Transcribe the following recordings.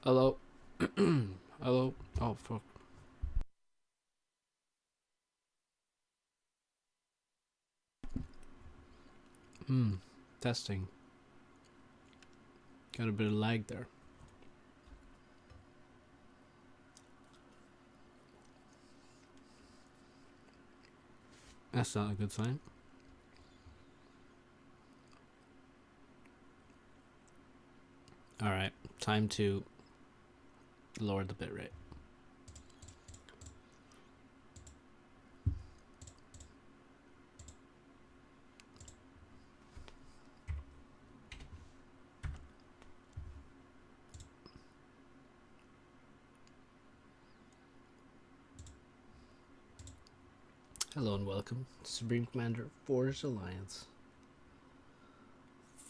Hello. Hello. Oh fuck. Testing. Got a bit of lag there. That's not a good sign. Alright, time to lower the bitrate. Hello and welcome, Supreme Commander Forged Alliance.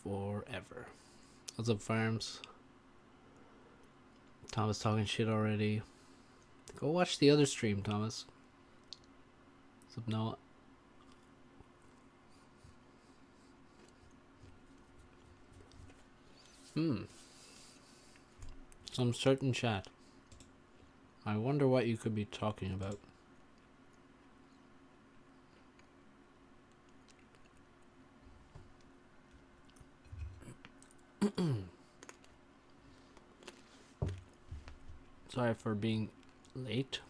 Forever. What's up, Farms? Thomas talking shit already. Go watch the other stream, Thomas. What's up, Noah? Some certain chat. I wonder what you could be talking about. Sorry for being late.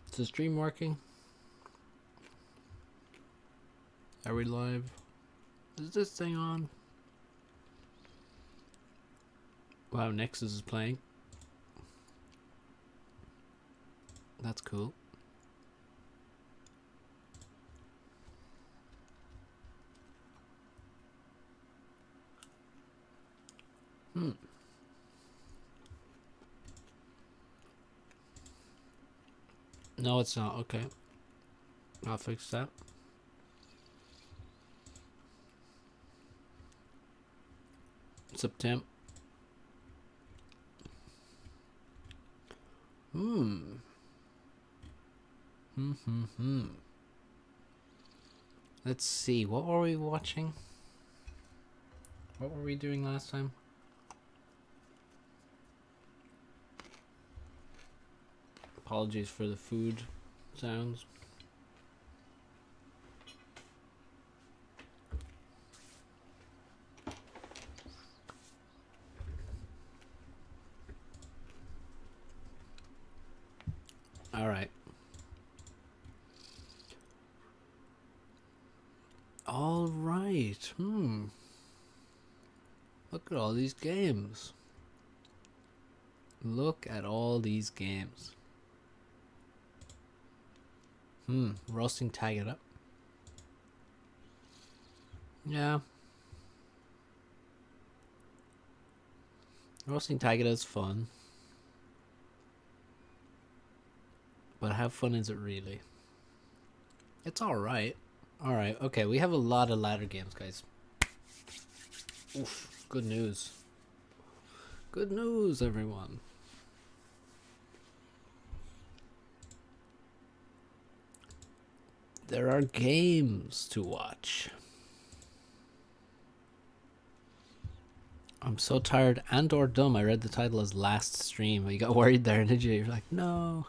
Is the stream working? Are we live? Is this thing on? Wow, Nexus is playing. That's cool. No, it's not. Okay. I'll fix that. September. Let's see. What were we watching? What were we doing last time? Apologies for the food sounds. All right. All right. Look at all these games. Look at all these games. Roasting tag it up. Yeah. Roasting tag it is fun. But how fun is it really? It's alright. Alright, okay, we have a lot of ladder games, guys. Oof, good news. Good news, everyone. There are games to watch. I'm so tired and or dumb. I read the title as last stream. You got worried there, did you? You're like, no.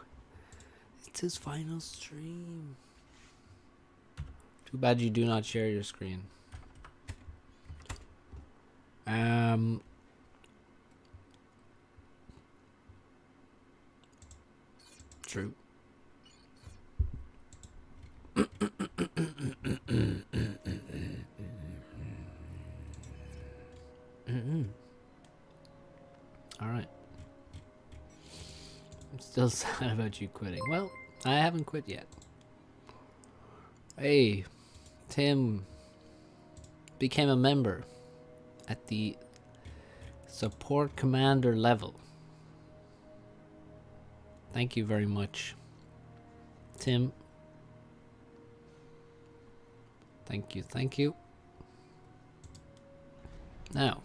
It's his final stream. Too bad you do not share your screen. True. Alright. I'm still sad about you quitting. Well, I haven't quit yet. Hey, Tim became a member at the support commander level. Thank you very much, Tim. Thank you, thank you. Now,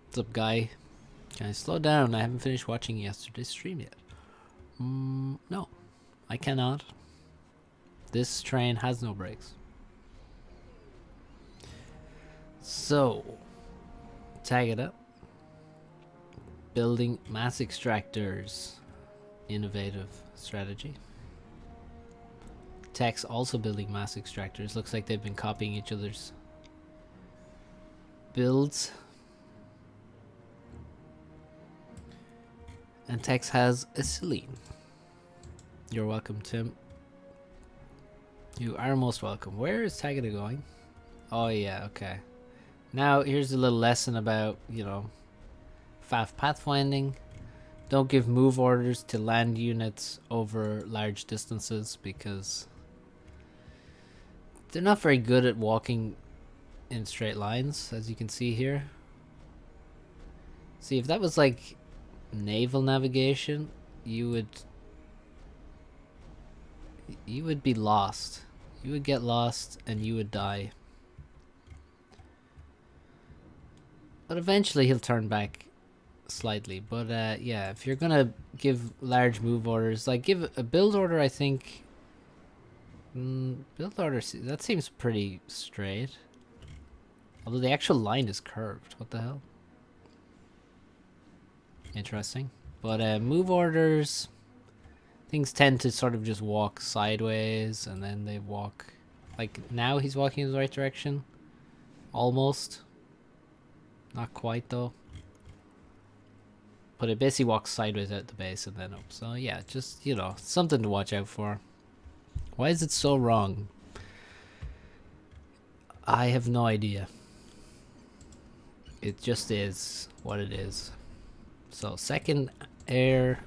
what's up, guy? Can I slow down? I haven't finished watching yesterday's stream yet. No, I cannot. This train has no brakes. So, Tag it up. Building mass extractors. Innovative strategy. Tech's also building mass extractors. Looks like they've been copying each other's builds. And Tex has a Celine. You're welcome, Tim. You are most welcome. Where is Tagada going? Oh yeah, okay. Now here's a little lesson about, you know, FAF pathfinding. Don't give move orders to land units over large distances because they're not very good at walking in straight lines, as you can see here. See, if that was like naval navigation, you would be lost. You would get lost and you would die. But eventually he'll turn back slightly. But yeah, if you're gonna give large move orders, like give a build order, I think build order, that seems pretty straight. Although the actual line is curved. What the hell? Interesting. But move orders, things tend to sort of just walk sideways and then they walk, like now he's walking in the right direction. Almost. Not quite though. But it basically walks sideways at the base and then up. So yeah, just, you know, something to watch out for. Why is it so wrong? I have no idea. It just is what it is. So second air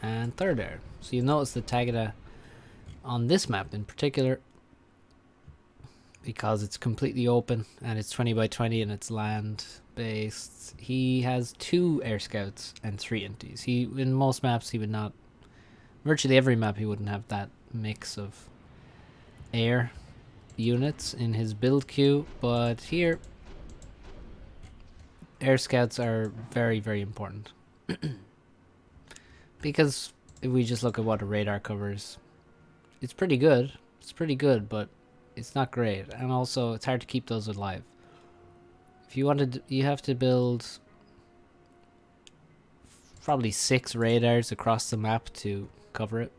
and third air. So you notice the Tagada on this map in particular, because it's completely open and it's 20 by 20 and it's land based, he has 2 air scouts and 3 inties. He, in most maps he would not, virtually every map he wouldn't have that mix of air units in his build queue, but here air scouts are very, very important. Because if we just look at what a radar covers, it's pretty good. It's pretty good, but it's not great. And also, it's hard to keep those alive. If you wanted, you have to build probably 6 radars across the map to cover it.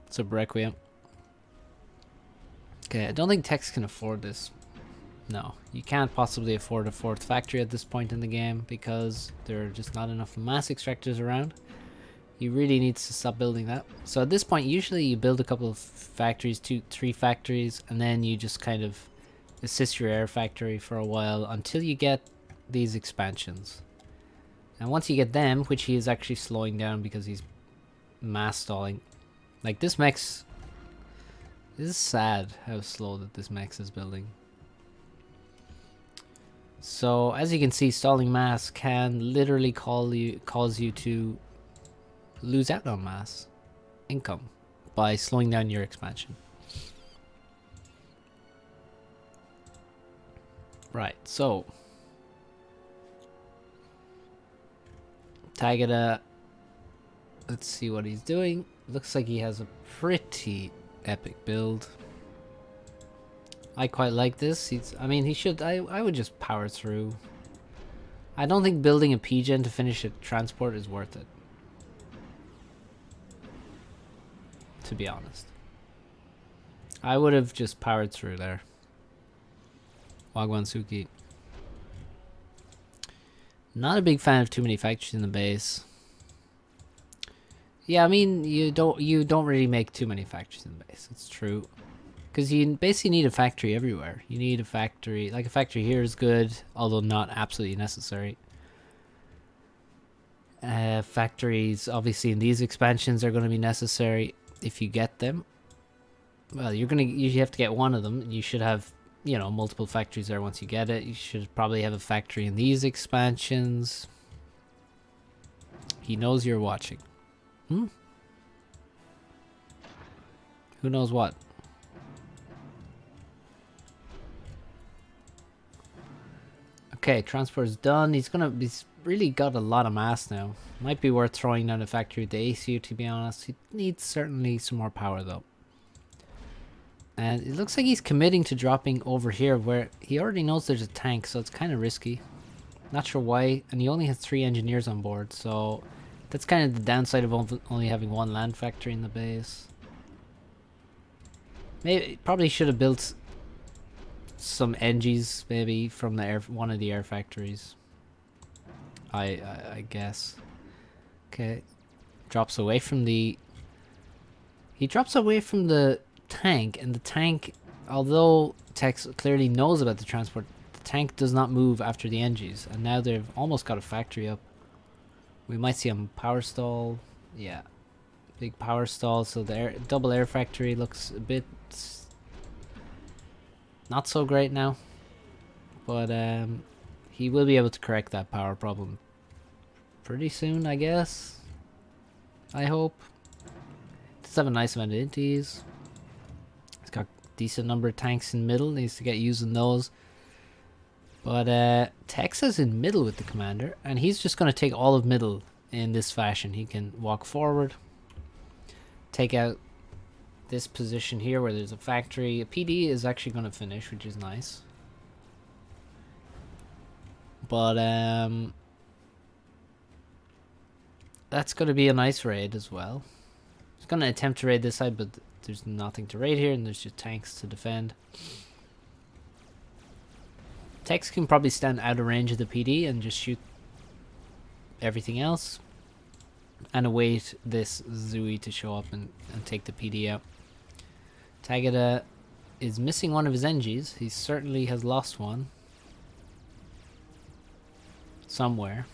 It's a Requiem. Okay, I don't think Tex can afford this. No, you can't possibly afford a 4th factory at this point in the game because there are just not enough mass extractors around. You really need to stop building that. So at this point, usually you build a couple of factories, 2, 3 factories, and then you just kind of assist your air factory for a while until you get these expansions. And once you get them, which he is actually slowing down because he's mass stalling. Like this mech's... This is sad how slow that this mech is building. So as you can see, stalling mass can literally cause you to lose out on mass income by slowing down your expansion. Right, so Tagada, let's see what he's doing. Looks like he has a pretty epic build. I quite like this. I mean, he should. I would just power through. I don't think building a PGen to finish a transport is worth it, to be honest. I would have just powered through there. Wagwan Suki. Not a big fan of too many factories in the base. Yeah, I mean, you don't really make too many factories in the base. It's true. Because you basically need a factory everywhere. You need a factory, like a factory here is good, although not absolutely necessary. Factories, obviously, in these expansions are going to be necessary if you get them. Well, you have to get one of them. You should have, you know, multiple factories there once you get it. You should probably have a factory in these expansions. He knows you're watching. Who knows what? Okay, transport is done. He's really got a lot of mass now. Might be worth throwing down a factory with the ACU, to be honest. He needs certainly some more power though. And it looks like he's committing to dropping over here where he already knows there's a tank, so it's kind of risky. Not sure why, and he only has 3 engineers on board, so that's kind of the downside of only having 1 land factory in the base. Maybe probably should have built some NGs maybe from the one of the air factories. I guess. Okay, drops away from the. He drops away from the tank, and the tank, although Tex clearly knows about the transport, the tank does not move after the NGs, and now they've almost got a factory up. We might see a power stall. Yeah, big power stall. So the double air factory looks a bit not so great now, but he will be able to correct that power problem pretty soon, I guess. I hope. Does have a nice amount of inties. He's got decent number of tanks in middle. Needs to get using those. But Tex is in middle with the commander, and he's just going to take all of middle in this fashion. He can walk forward, take out this position here where there's a factory. A PD is actually going to finish, which is nice. But that's going to be a nice raid as well. He's going to attempt to raid this side, but there's nothing to raid here, and there's just tanks to defend. Tex can probably stand out of range of the PD and just shoot everything else, and await this Zooey to show up and take the PD out. Tagada is missing one of his NGs. He certainly has lost one somewhere.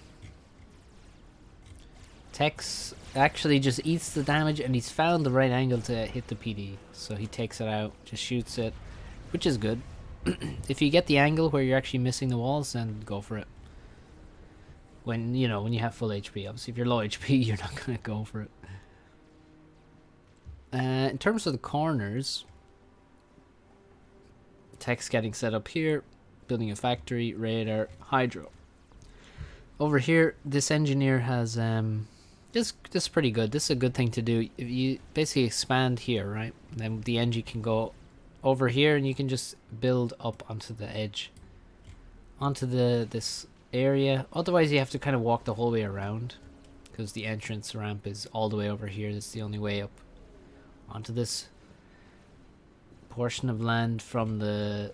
Tex actually just eats the damage, and he's found the right angle to hit the PD, so he takes it out, just shoots it, which is good. If you get the angle where you're actually missing the walls, then go for it. When you have full HP. Obviously, if you're low HP, you're not gonna go for it. In terms of the corners, Tex getting set up here, building a factory, radar, hydro. Over here, this engineer has this is pretty good. This is a good thing to do. If you basically expand here, right, then the NG can go over here, and you can just build up onto the edge, onto this area. Otherwise, you have to kind of walk the whole way around, because the entrance ramp is all the way over here. That's the only way up onto this portion of land from the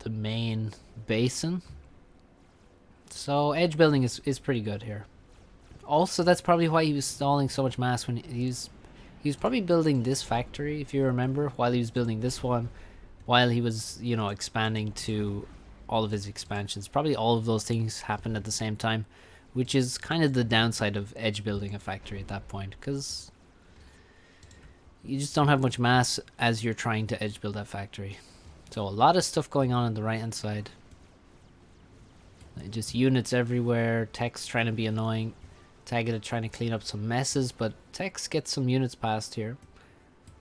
main basin. So edge building is pretty good here. Also, that's probably why he was stalling so much mass when he was probably building this factory, if you remember, while he was building this one, while he was, expanding to all of his expansions. Probably all of those things happened at the same time, which is kind of the downside of edge building a factory at that point, because you just don't have much mass as you're trying to edge build that factory. So a lot of stuff going on the right hand side. Just units everywhere. Tex trying to be annoying. Tagada trying to clean up some messes, but Tex gets some units past here.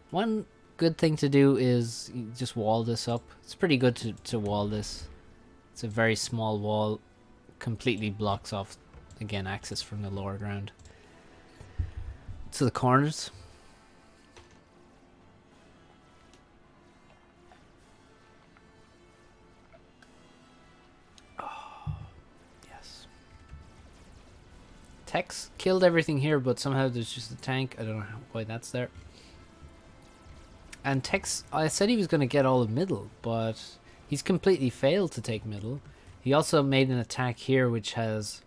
One good thing to do is just wall this up. It's pretty good to wall this. It's a very small wall. Completely blocks off, again, access from the lower ground. To the corners. Tex killed everything here, but somehow there's just a tank. I don't know why that's there. And Tex, I said he was going to get all of middle, but he's completely failed to take middle. He also made an attack here which has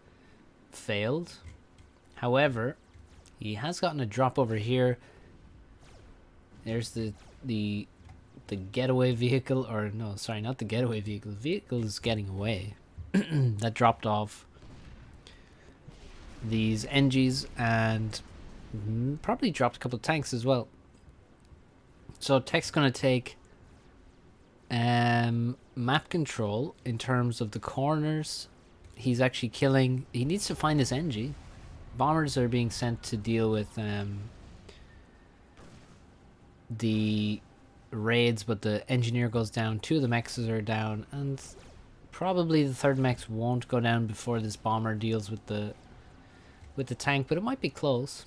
failed. However, he has gotten a drop over here. There's the getaway vehicle, or no, sorry, not the getaway vehicle. The vehicle is getting away. That dropped off these NGs and probably dropped a couple of tanks as well. So Tech's going to take map control in terms of the corners. He's actually killing. He needs to find this NG. Bombers are being sent to deal with the raids, but the engineer goes down. 2 of the mechs are down, and probably the 3rd mech won't go down before this bomber deals with the tank, but it might be close.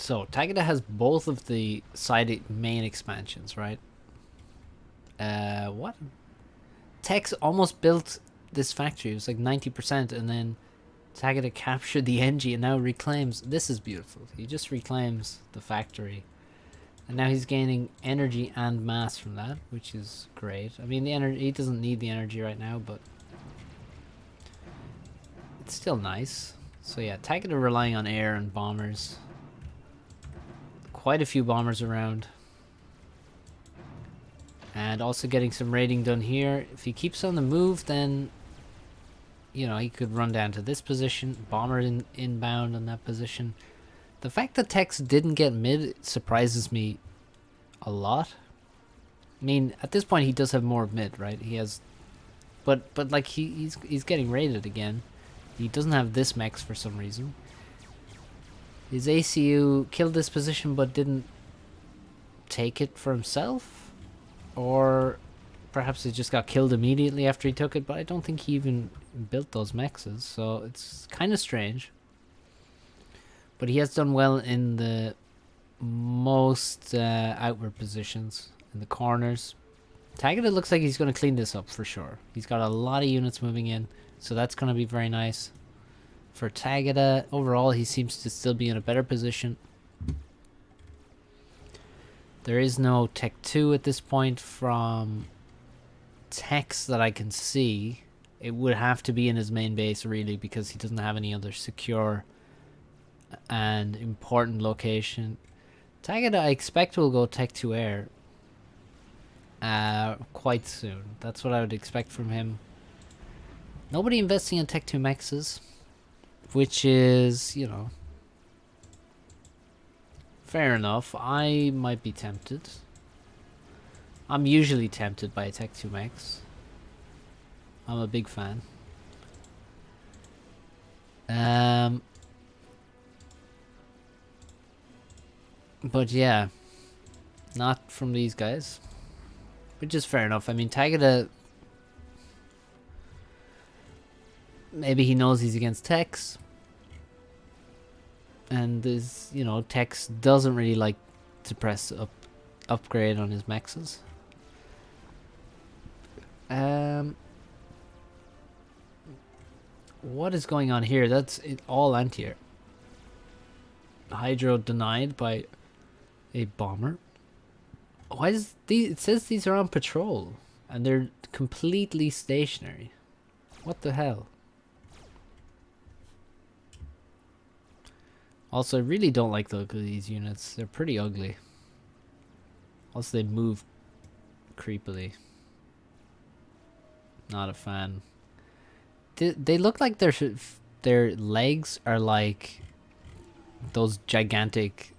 So Tagada has both of the side main expansions, right? What? Tex almost built this factory. It was like 90%, and then Tagada captured the NG and now reclaims. This is beautiful. He just reclaims the factory. And now he's gaining energy and mass from that, which is great. I mean, the energy, he doesn't need the energy right now, but it's still nice. So yeah, Tagada relying on air and bombers. Quite a few bombers around. And also getting some raiding done here. If he keeps on the move, then, you know, he could run down to this position. Bomber inbound on that position. The fact that Tex didn't get mid surprises me a lot. I mean, at this point he does have more mid, right? He has, but like he's getting raided again. He doesn't have this mechs for some reason. His ACU killed this position but didn't take it for himself, or perhaps he just got killed immediately after he took it. But I don't think he even built those mexes, so it's kind of strange. But he has done well in the most outward positions, in the corners. Tagada looks like he's going to clean this up for sure. He's got a lot of units moving in, so that's going to be very nice. For Tagada, overall, he seems to still be in a better position. There is no Tech 2 at this point from Tex that I can see. It would have to be in his main base, really, because he doesn't have any other secure and important location. Tagada, I expect, will go Tech 2 Air quite soon. That's what I would expect from him. Nobody investing in Tech 2 Mexes, which is, you know, fair enough. I might be tempted. I'm usually tempted by a Tech 2 Mex. I'm a big fan. But yeah, not from these guys, which is fair enough. I mean, Tagada, maybe he knows he's against Tex, and this, you know, Tex doesn't really like to press upgrade on his mexes. What is going on here? That's it, all anti-air. Hydro denied by a bomber. Why does these? It says these are on patrol, and they're completely stationary. What the hell? Also, I really don't like the look of these units. They're pretty ugly. Also, they move creepily. Not a fan. They look like their legs are like those gigantic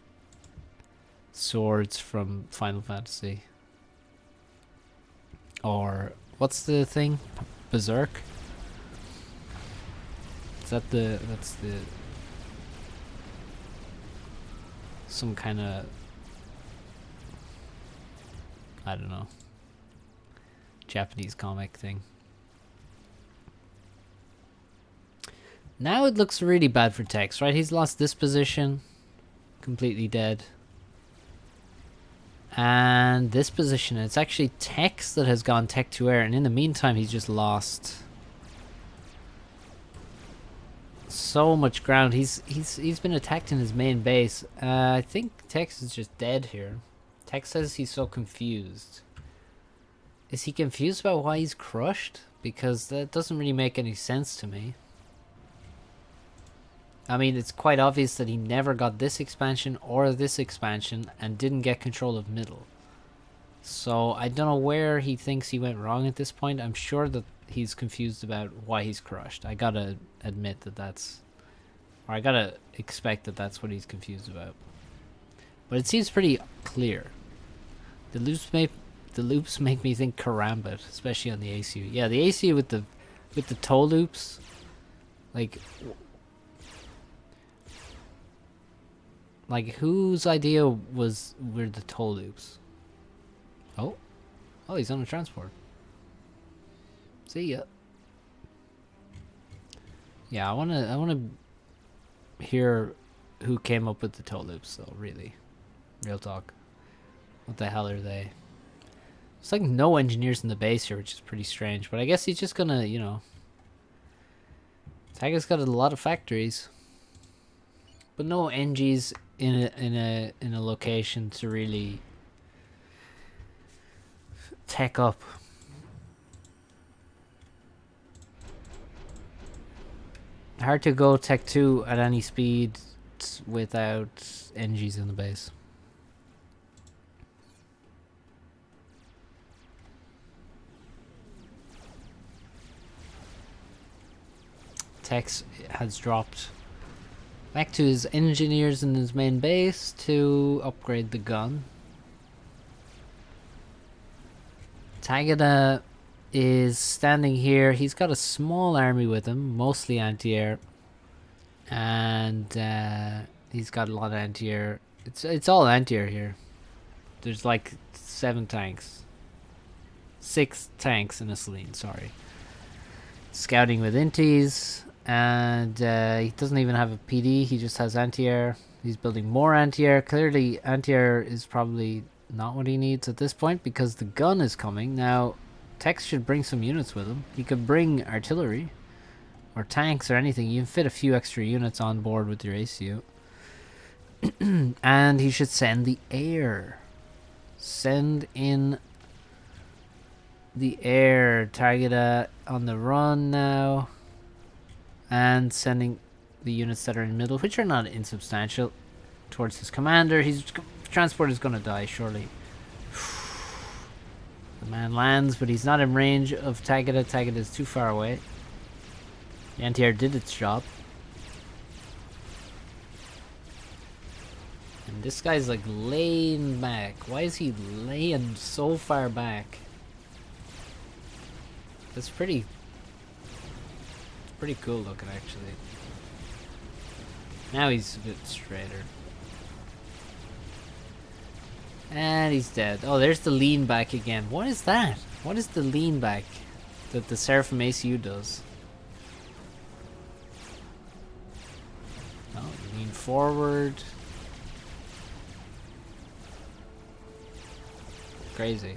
swords from Final Fantasy. Or what's the thing? Berserk? Is that that's the some kind of, I don't know, Japanese comic thing. Now it looks really bad for Tex, right? He's lost this position, completely dead. And this position, it's actually Tex that has gone Tech 2 Air, and in the meantime he's just lost so much ground. He's been attacked in his main base. I think Tex is just dead here. Tex says he's so confused. Is he confused about why he's crushed? Because that doesn't really make any sense to me. I mean, it's quite obvious that he never got this expansion or this expansion and didn't get control of middle. So I don't know where he thinks he went wrong at this point. I'm sure that he's confused about why he's crushed. I gotta admit that that's, or I gotta expect that that's what he's confused about. But it seems pretty clear. The loops make me think Karambit, especially on the ACU. Yeah, the ACU with the toe loops, like whose idea were the toe loops? Oh, he's on a transport. See ya. Yeah, I wanna hear who came up with the toe loops, though, really. Real talk. What the hell are they? It's like no engineers in the base here, which is pretty strange. But I guess he's just gonna, you know... Tiger's got a lot of factories. But no NGs in a location to really tech up. Hard to go tech 2 at any speed without NGs in the base. Tex has dropped back to his engineers in his main base to upgrade the gun. Tagada is standing here. He's got a small army with him, mostly anti-air, and he's got a lot of anti-air. It's all anti-air here. There's like 7 tanks, 6 tanks in a Celine. Sorry. Scouting with inties, and he doesn't even have a PD. He just has anti-air. He's building more anti-air. Clearly, anti-air is probably not what he needs at this point because the gun is coming now. Tex should bring some units with him. He could bring artillery or tanks or anything. You can fit a few extra units on board with your ACU. And he should send the air. Send in the air. Target on the run now. And sending the units that are in the middle, which are not insubstantial, towards his commander. His transport is going to die, surely. The man lands, but he's not in range of Tagada. Tagada is too far away. The anti-air did its job. And this guy's like laying back. Why is he laying so far back? That's pretty cool looking, actually. Now he's a bit straighter. And he's dead. Oh, there's the lean back again. What is that? What is the lean back that the Seraphim ACU does? Oh, lean forward. Crazy.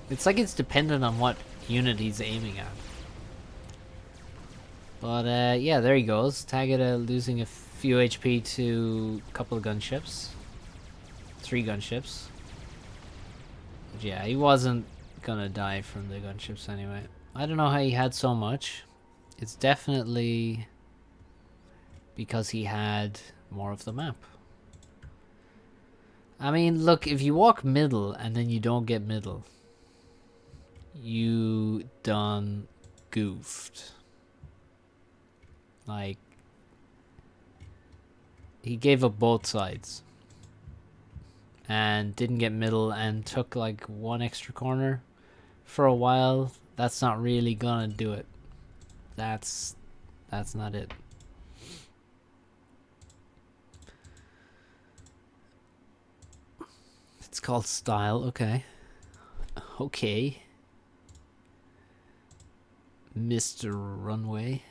It's like it's dependent on what unit he's aiming at. But yeah, there he goes. Tagada losing a few HP to a couple of gunships. 3 gunships. But yeah, he wasn't gonna die from the gunships anyway. I don't know how he had so much. It's definitely because he had more of the map. I mean, look, if you walk middle and then you don't get middle, you done goofed. Like, he gave up both sides and didn't get middle and took like 1 extra corner for a while. That's not really gonna do it. That's not it. It's called style. Okay. Okay. Mr. Runway.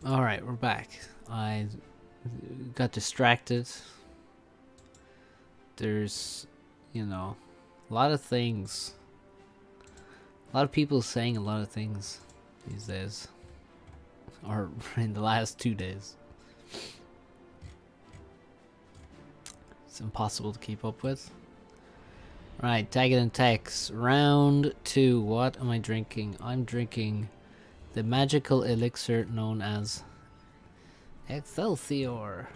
Alright, we're back. I got distracted. There's, you know, a lot of things. A lot of people saying a lot of things these days. Or in the last 2 days. It's impossible to keep up with. Right, Tagged and Tex. Round 2. What am I drinking? I'm drinking the magical elixir known as Excelsior.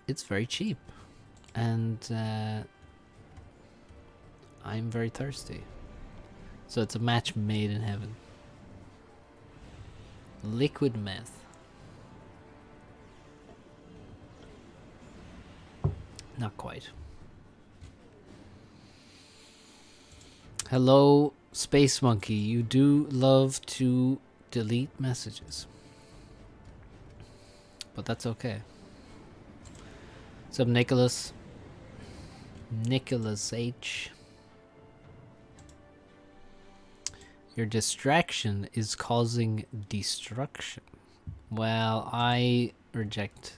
It's very cheap. And I'm very thirsty. So it's a match made in heaven. Liquid meth. Not quite. Hello, Space Monkey. You do love to delete messages. But that's okay. What's up, Nicholas? Nicholas H. Your distraction is causing destruction. Well, I reject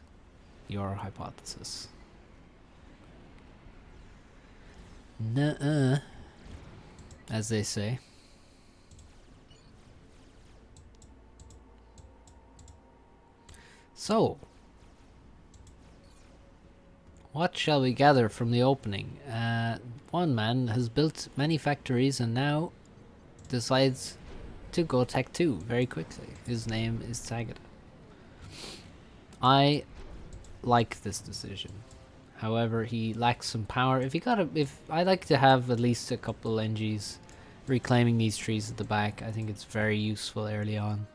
your hypothesis. Nuh-uh, as they say. So, what shall we gather from the opening? One man has built many factories and now decides to go Tech 2 very quickly. His name is Tagada. I like this decision. However, he lacks some power. If I like to have at least a couple NGs reclaiming these trees at the back, I think it's very useful early on.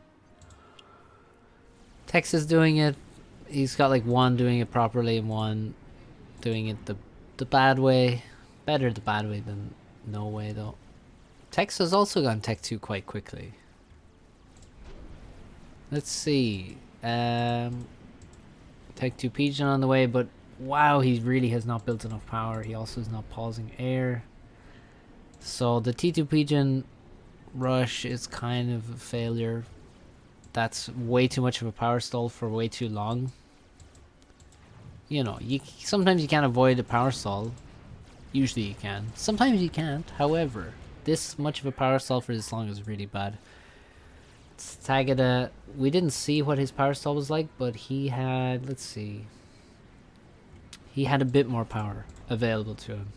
Tex is doing it. He's got like one doing it properly and one doing it the bad way. Better the bad way than no way though. Tex has also gone Tech 2 quite quickly. Let's see. Tech 2 Pigeon on the way, but wow, he really has not built enough power. He also is not pausing air. So the T2 Pigeon rush is kind of a failure. That's way too much of a power stall for way too long. You know, sometimes you can't avoid a power stall. Usually you can. Sometimes you can't. However, this much of a power stall for this long is really bad. Tagada, we didn't see what his power stall was like, but he had, let's see. He had a bit more power available to him.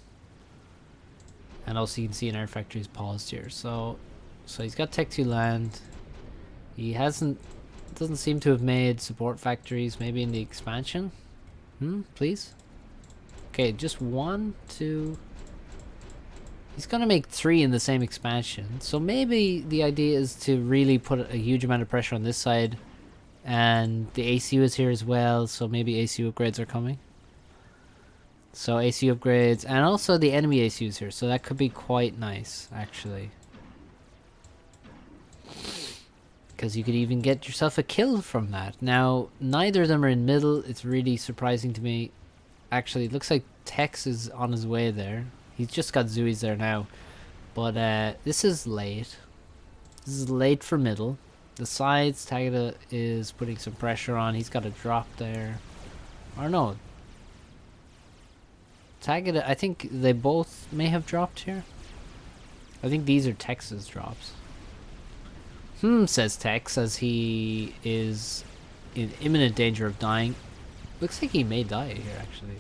And also you can see an air factory's paused here. So he's got Tech 2 land. He doesn't seem to have made support factories, maybe in the expansion. Please? Okay, just 1, 2. He's gonna make 3 in the same expansion. So maybe the idea is to really put a huge amount of pressure on this side. And the ACU is here as well, so maybe ACU upgrades are coming. So ACU upgrades, and also the enemy ACU is here, so that could be quite nice, actually. Because you could even get yourself a kill from that. Now, neither of them are in middle. It's really surprising to me. Actually, it looks like Tex is on his way there. He's just got Zooies there now. But this is late. This is late for middle. The sides, Tagada is putting some pressure on. He's got a drop there. Or no. Tagada, I think they both may have dropped here. I think these are Tex's drops. Says Tex as he is in imminent danger of dying. Looks like he may die here, actually.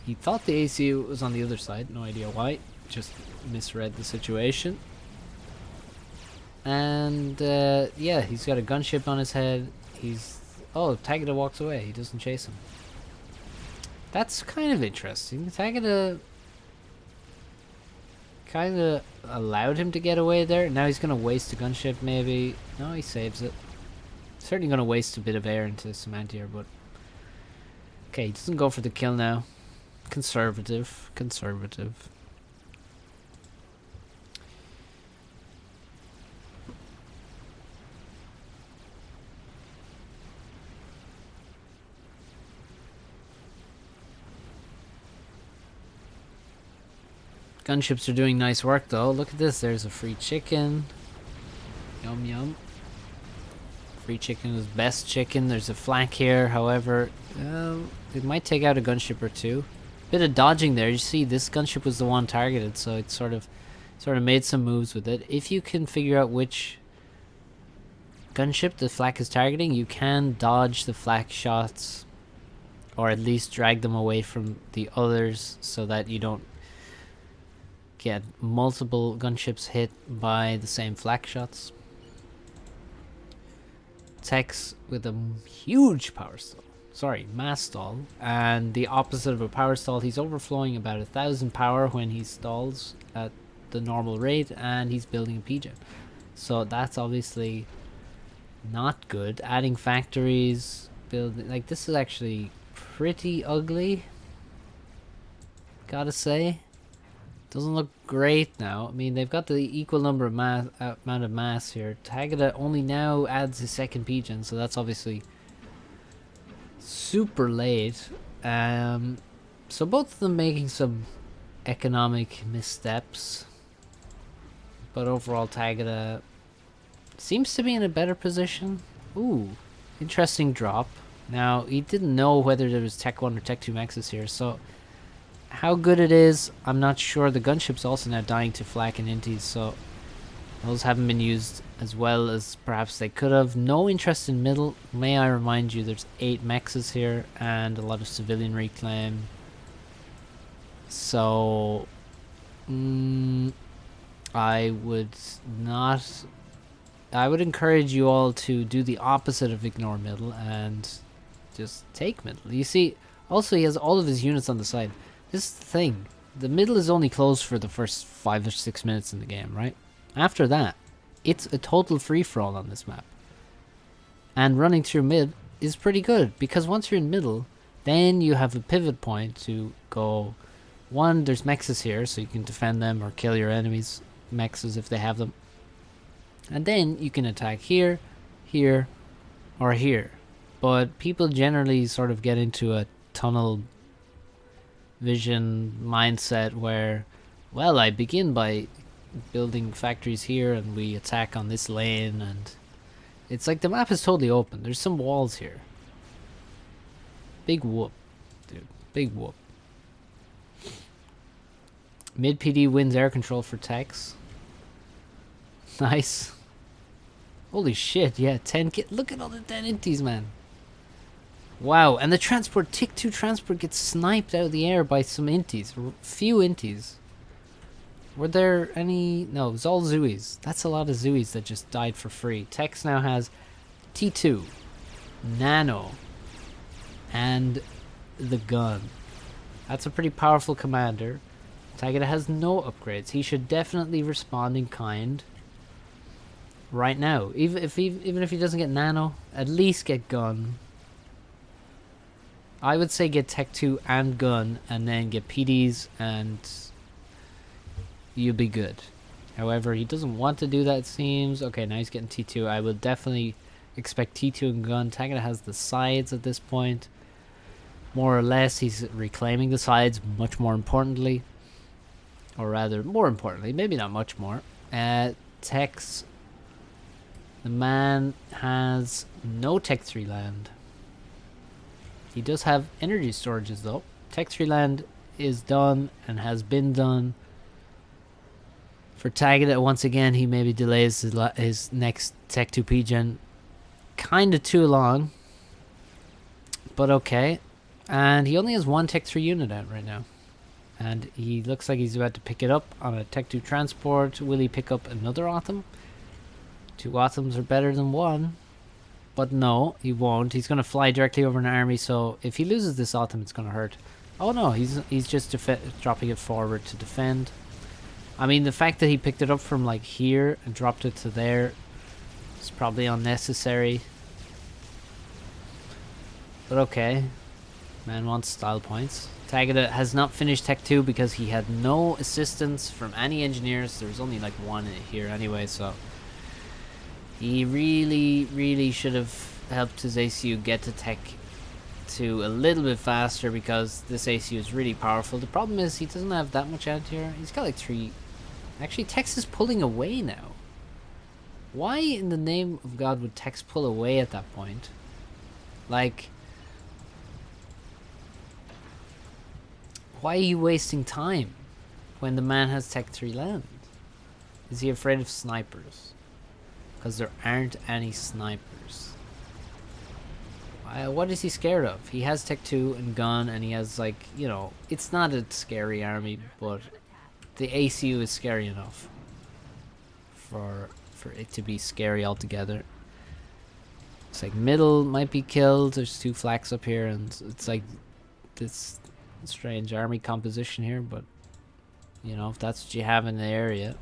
He thought the ACU was on the other side. No idea why. Just misread the situation. And, yeah, he's got a gunship on his head. Oh, Tagada walks away. He doesn't chase him. That's kind of interesting. Tagada kind of allowed him to get away there. Now he's going to waste a gunship, maybe. No, he saves it. Certainly going to waste a bit of air into cement here, but... Okay, he doesn't go for the kill now. Conservative. Conservative. Gunships are doing nice work though. Look at this. There's a free chicken. Yum yum. Free chicken is best chicken. There's a flank here. However, it might take out a gunship or two. Bit of dodging there. You see, this gunship was the one targeted, so it sort of made some moves with it. If you can figure out which gunship the flak is targeting, you can dodge the flak shots, or at least drag them away from the others so that you don't get multiple gunships hit by the same flak shots. Techs with a huge power stall. Sorry, mass stall. And the opposite of a power stall, he's overflowing about 1,000 power when he stalls at the normal rate, and he's building a PGen. So that's obviously not good. Adding factories, building, like, this is actually pretty ugly, gotta say. Doesn't look great now. I mean, they've got the equal number of amount of mass here. Tagada only now adds his second PGen, so that's obviously super late. So both of them making some economic missteps, but overall Tagada seems to be in a better position. Ooh, interesting drop. Now, he didn't know whether there was Tech 1 or Tech 2 mexes here, so how good it is, I'm not sure. The gunship's also now dying to flak and inties, so those haven't been used as well as perhaps they could have. No interest in middle. May I remind you, there's 8 mexes here and a lot of civilian reclaim. So, I would encourage you all to do the opposite of ignore middle and just take middle. You see, also he has all of his units on the side. This is the thing. The middle is only closed for the first 5 or 6 minutes in the game, right? After that, it's a total free-for-all on this map. And running through mid is pretty good, because once you're in middle, then you have a pivot point to go. One, there's mexes here, so you can defend them or kill your enemies' mexes if they have them. And then you can attack here, here, or here. But people generally sort of get into a tunnel vision mindset where, well, I begin by building factories here and we attack on this lane, and it's like the map is totally open. There's some walls here. Big whoop, dude. Big whoop. Mid PD wins air control for techs. Nice. Holy shit, yeah, 10 look at all the 10 inties, man. Wow, and the transport, Tick 2 transport gets sniped out of the air by some inties. Few inties. Were there any? No, it was all Zooies. That's a lot of Zooies that just died for free. Tex now has T2, Nano, and the gun. That's a pretty powerful commander. Tagada has no upgrades. He should definitely respond in kind right now. Even if he doesn't get Nano, at least get gun. I would say get Tech 2 and gun, and then get PDs, and you'll be good. However, he doesn't want to do that, it seems. Okay, now he's getting T2. I would definitely expect T2 and gun. Tagada has the sides at this point. More or less, he's reclaiming the sides, much more importantly. Or rather, more importantly, maybe not much more. Techs. The man has no Tech 3 land. He does have energy storages though. Tech 3 land is done and has been done. For Tagada, once again, he maybe delays his next Tech 2 PGen kinda too long. But okay. And he only has one Tech 3 unit out right now. And he looks like he's about to pick it up on a Tech 2 transport. Will he pick up another Autumn? 2 Autumns are better than 1. But no, he won't. He's going to fly directly over an army, so if he loses this Autumn, it's going to hurt. Oh no, he's just dropping it forward to defend. I mean, the fact that he picked it up from like here and dropped it to there is probably unnecessary. But okay. Man wants style points. Tagada has not finished Tech 2 because he had no assistance from any engineers. There was only like 1 here anyway, so he really should have helped his ACU get to Tech 2 a little bit faster, because this ACU is really powerful. The problem is he doesn't have that much anti-air. He's got like 3. Actually, Tex is pulling away now. Why in the name of God would Tex pull away at that point? Like, why are you wasting time when the man has Tech 3 land? Is he afraid of snipers? because there aren't any snipers. What is he scared of? He has Tech 2 and gun, and he has, like, you know, it's not a scary army, but the ACU is scary enough for it to be scary altogether. It's like middle might be killed. There's 2 flags up here, and it's like this strange army composition here, but you know, if that's what you have in the area.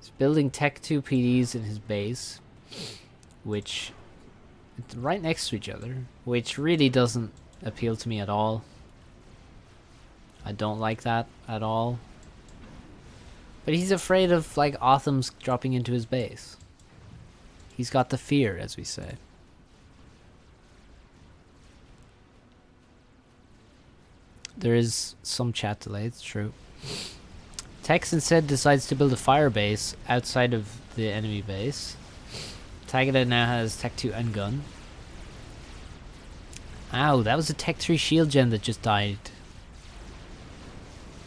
He's building Tech 2 PDs in his base, which right next to each other, which really doesn't appeal to me at all. I don't like that at all. But he's afraid of, like, Othams dropping into his base. He's got the fear, as we say. There is some chat delay, it's true. Tex instead decides to build a fire base outside of the enemy base. Tagada now has Tech 2 and gun. Ow, that was a Tech 3 shield gen that just died.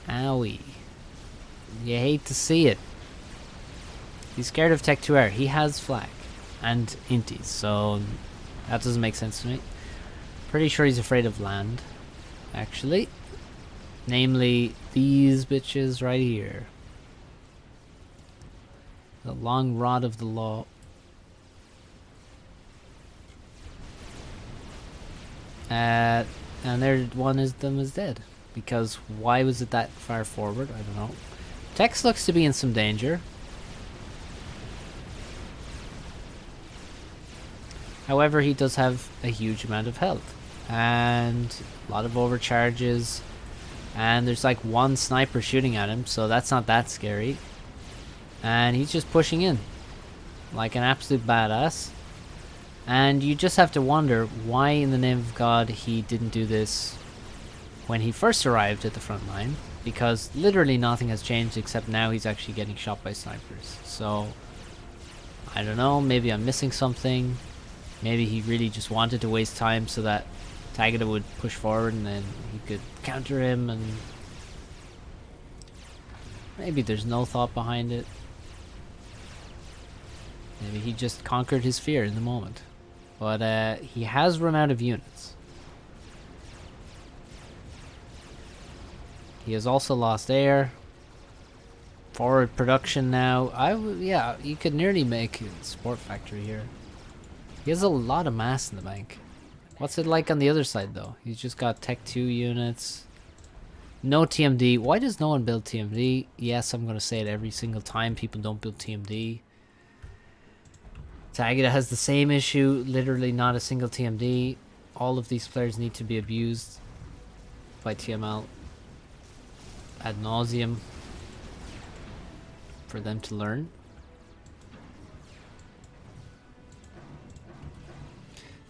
Owie. You hate to see it. He's scared of Tech 2 air. He has flak and inties, so that doesn't make sense to me. Pretty sure he's afraid of land, actually. Namely, these bitches right here. The long rod of the law. And there, one of them is dead. Because why was it that far forward? I don't know. Tex looks to be in some danger. However, he does have a huge amount of health. And a lot of overcharges. And there's like 1 sniper shooting at him, so that's not that scary. And he's just pushing in. Like an absolute badass. And you just have to wonder why in the name of God he didn't do this when he first arrived at the front line. Because literally nothing has changed except now he's actually getting shot by snipers. So, I don't know, maybe I'm missing something. Maybe he really just wanted to waste time so that Tagada would push forward and then he could counter him, and maybe there's no thought behind it. Maybe he just conquered his fear in the moment. But he has run out of units. He has also lost air. Forward production now. Yeah, you could nearly make a support factory here. He has a lot of mass in the bank. What's it like on the other side though? He's just got Tech 2 units. No TMD. Why does no one build TMD? Yes, I'm going to say it every single time. People don't build TMD. Tagada has the same issue. Literally not a single TMD. All of these players need to be abused by TML ad nauseum for them to learn.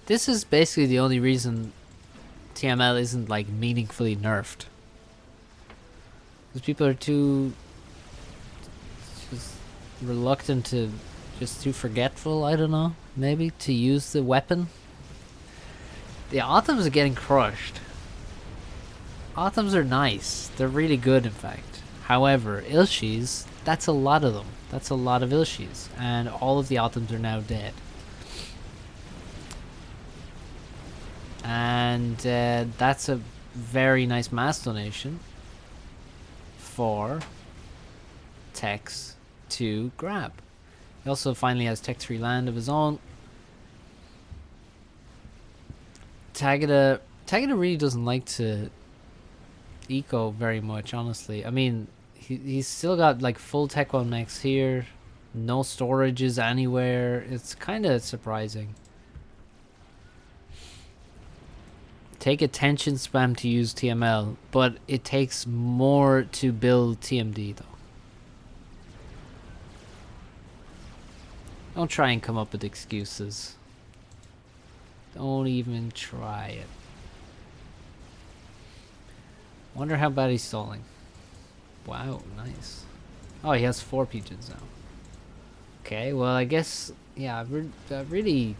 This is basically the only reason TML isn't like meaningfully nerfed. Because people are too just reluctant to, just too forgetful, I don't know, maybe, to use the weapon. The Othams are getting crushed. Othams are nice. They're really good, in fact. However, Ilshis, that's a lot of them. That's a lot of Ilshis. And all of the Othams are now dead. And that's a very nice mass donation for Tex to grab. He also finally has Tech 3 land of his own. Tagada really doesn't like to eco very much, honestly. I mean, he's still got like full Tech 1 mechs here. No storages anywhere. It's kind of surprising. Take attention spam to use TML, but it takes more to build TMD though. Don't try and come up with excuses. Don't even try it. Wonder how bad he's stalling. Wow, nice. Oh, he has 4 pigeons now. Okay, well I guess, yeah, I really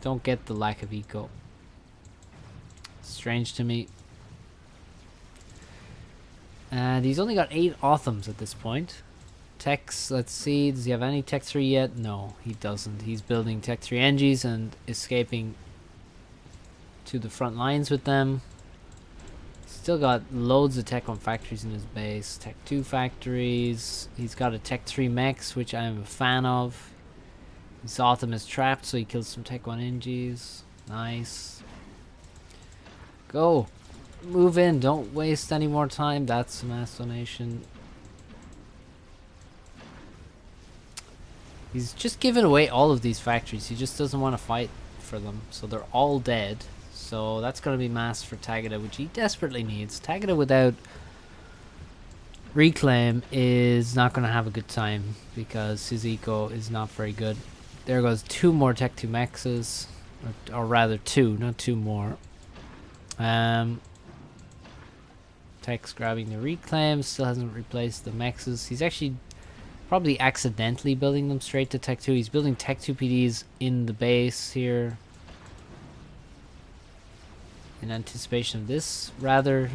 don't get the lack of eco. Strange to me. And he's only got 8 Othams at this point. Techs, let's see, does he have any Tech 3 yet? No, he doesn't. He's building Tech 3 NGs and escaping to the front lines with them. Still got loads of Tech 1 factories in his base. Tech 2 factories. He's got a Tech 3 mechs, which I am a fan of. Zotham is trapped, so he kills some Tech 1 NGs. Nice. Go. Move in. Don't waste any more time. That's a mass donation. He's just giving away all of these factories. He just doesn't want to fight for them. So they're all dead. So that's going to be mass for Tagada, which he desperately needs. Tagada without Reclaim is not going to have a good time because his eco is not very good. There goes 2 more Tech 2 Mexes. Or rather 2, not 2 more. Tech's grabbing the Reclaim. Still hasn't replaced the Mexes. He's actually probably accidentally building them straight to Tech 2. He's building Tech 2 PDs in the base here. In anticipation of this rather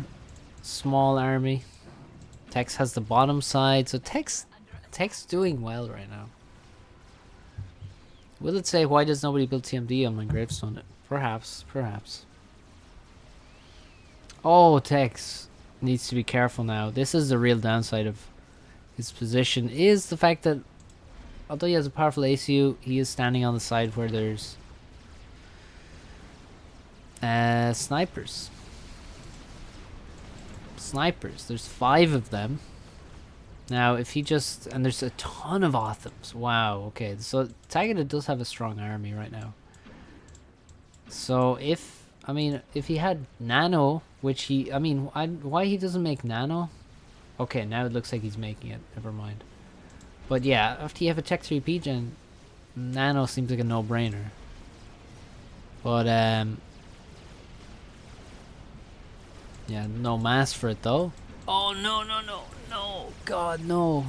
small army. Tex has the bottom side. So Tech's doing well right now. Will it say, why does nobody build TMD on my gravestone? Perhaps. Oh, Tex needs to be careful now. This is the real downside of his position, is the fact that although he has a powerful ACU, he is standing on the side where there's snipers. There's 5 of them. Now, if he just... And there's a ton of Othams. Wow, okay. So, Tagada does have a strong army right now. So, if... I mean, if he had Nano, which he... I mean, why he doesn't make Nano? Okay, now it looks like he's making it. Never mind. But yeah, after you have a Tech 3 P-Gen, Nano seems like a no-brainer. But, yeah, no mass for it, though. Oh, no. God, no.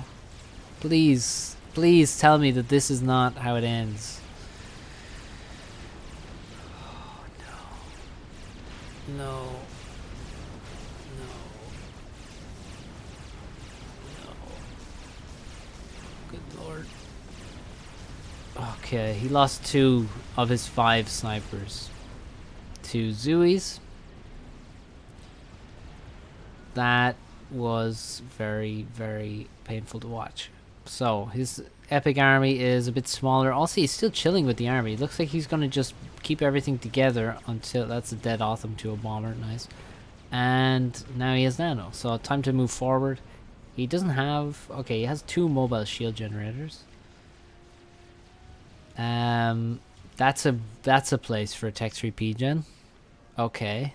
Please tell me that this is not how it ends. Oh, no. Good lord. Okay, he lost 2 of his 5 snipers to Zuis. That was very, very painful to watch. So, his epic army is a bit smaller. Also, he's still chilling with the army. It looks like he's going to just keep everything together until... That's a dead Otham to a bomber. Nice. And now he has Nano. So, time to move forward. He doesn't have... Okay, he has 2 mobile shield generators. That's a place for a Tech 3 P-Gen. Okay.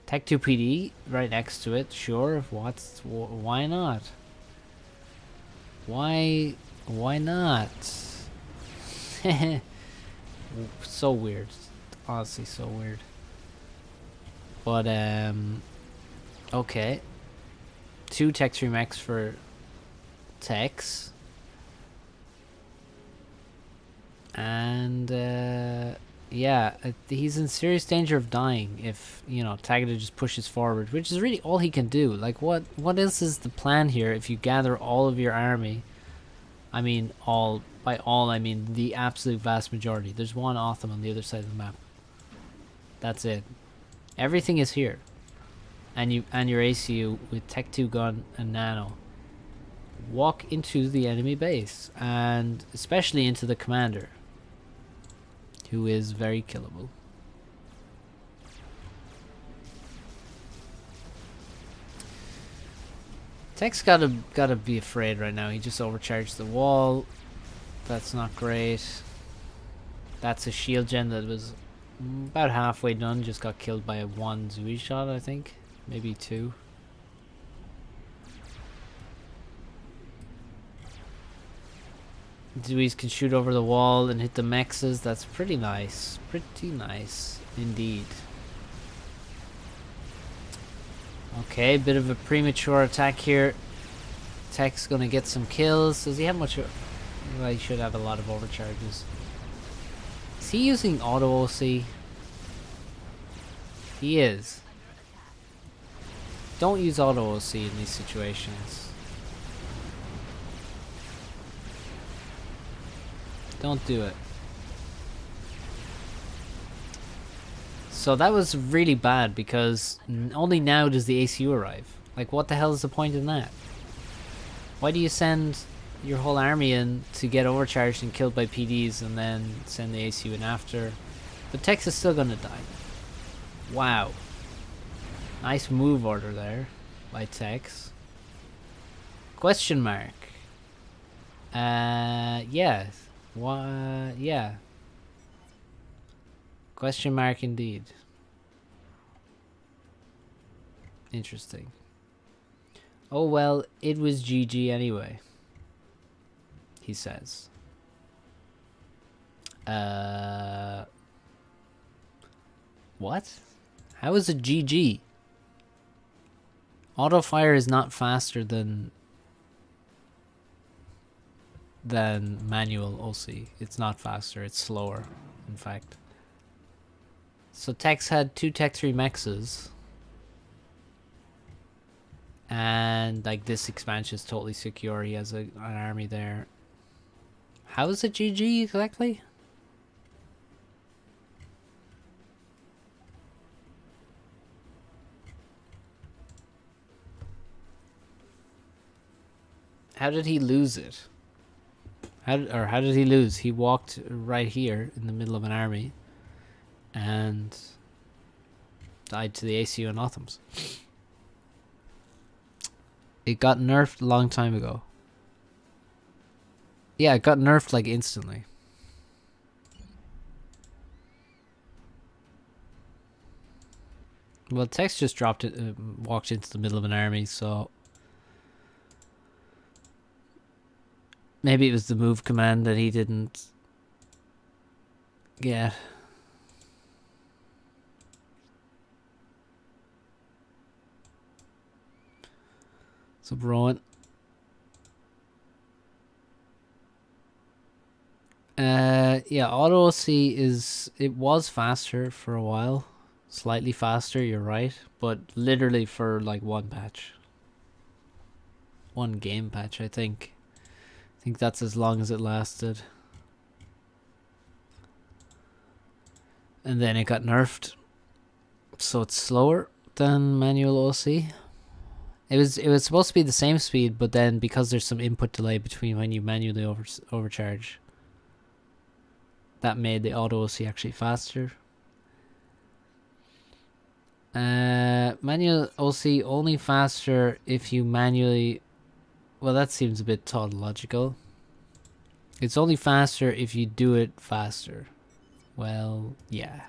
Tech 2 PD right next to it, sure. Why not? Why not? So weird. Honestly, so weird. But okay. 2 Tech 3 mechs for Tex. And yeah, he's in serious danger of dying if, you know, Tagada just pushes forward, which is really all he can do. Like, what else is the plan here if you gather all of your army? I mean, by all, I mean the absolute vast majority. There's 1 Otham on the other side of the map. That's it. Everything is here. And your ACU with Tech 2 gun and Nano. Walk into the enemy base, and especially into the commander, who is very killable. Tech's gotta be afraid right now. He just overcharged the wall. That's not great. That's a shield gen that was about halfway done. Just got killed by a 1 Zui shot, I think. Maybe 2. Zuis can shoot over the wall and hit the mexes. That's pretty nice. Pretty nice indeed. Okay, bit of a premature attack here. Tech's gonna get some kills. Does he have much? Well, he should have a lot of overcharges. Is he using auto OC? He is. Don't use auto OC in these situations. Don't do it. So that was really bad because only now does the ACU arrive. Like, what the hell is the point in that? Why do you send your whole army in to get overcharged and killed by PDs and then send the ACU in after? But Tex is still gonna die. Wow. Nice move order there by Tex. Question mark. Yeah. Yeah. Question mark indeed. Interesting. Oh well, it was GG anyway. He says. What? How is it GG? Auto fire is not faster than manual OC. It's not faster, it's slower, in fact. So Tex had 2 Tech 3 mexes. And like this expansion is totally secure. He has an army there. How is it GG exactly? How did he lose it? How did he lose? He walked right here in the middle of an army and died to the ACU and Othams. It got nerfed a long time ago. Yeah, it got nerfed like instantly. Well, Tex just dropped it, walked into the middle of an army, so maybe it was the move command that he didn't get. So Rowan. Yeah, auto OC it was faster for a while. Slightly faster, you're right. But literally for like one patch. One game patch, I think. I think that's as long as it lasted. And then it got nerfed. So it's slower than manual OC. It was supposed to be the same speed, but then because there's some input delay between when you manually overcharge, that made the auto OC actually faster. Manual OC only faster if you manually. Well, that seems a bit tautological. It's only faster if you do it faster. Well, yeah.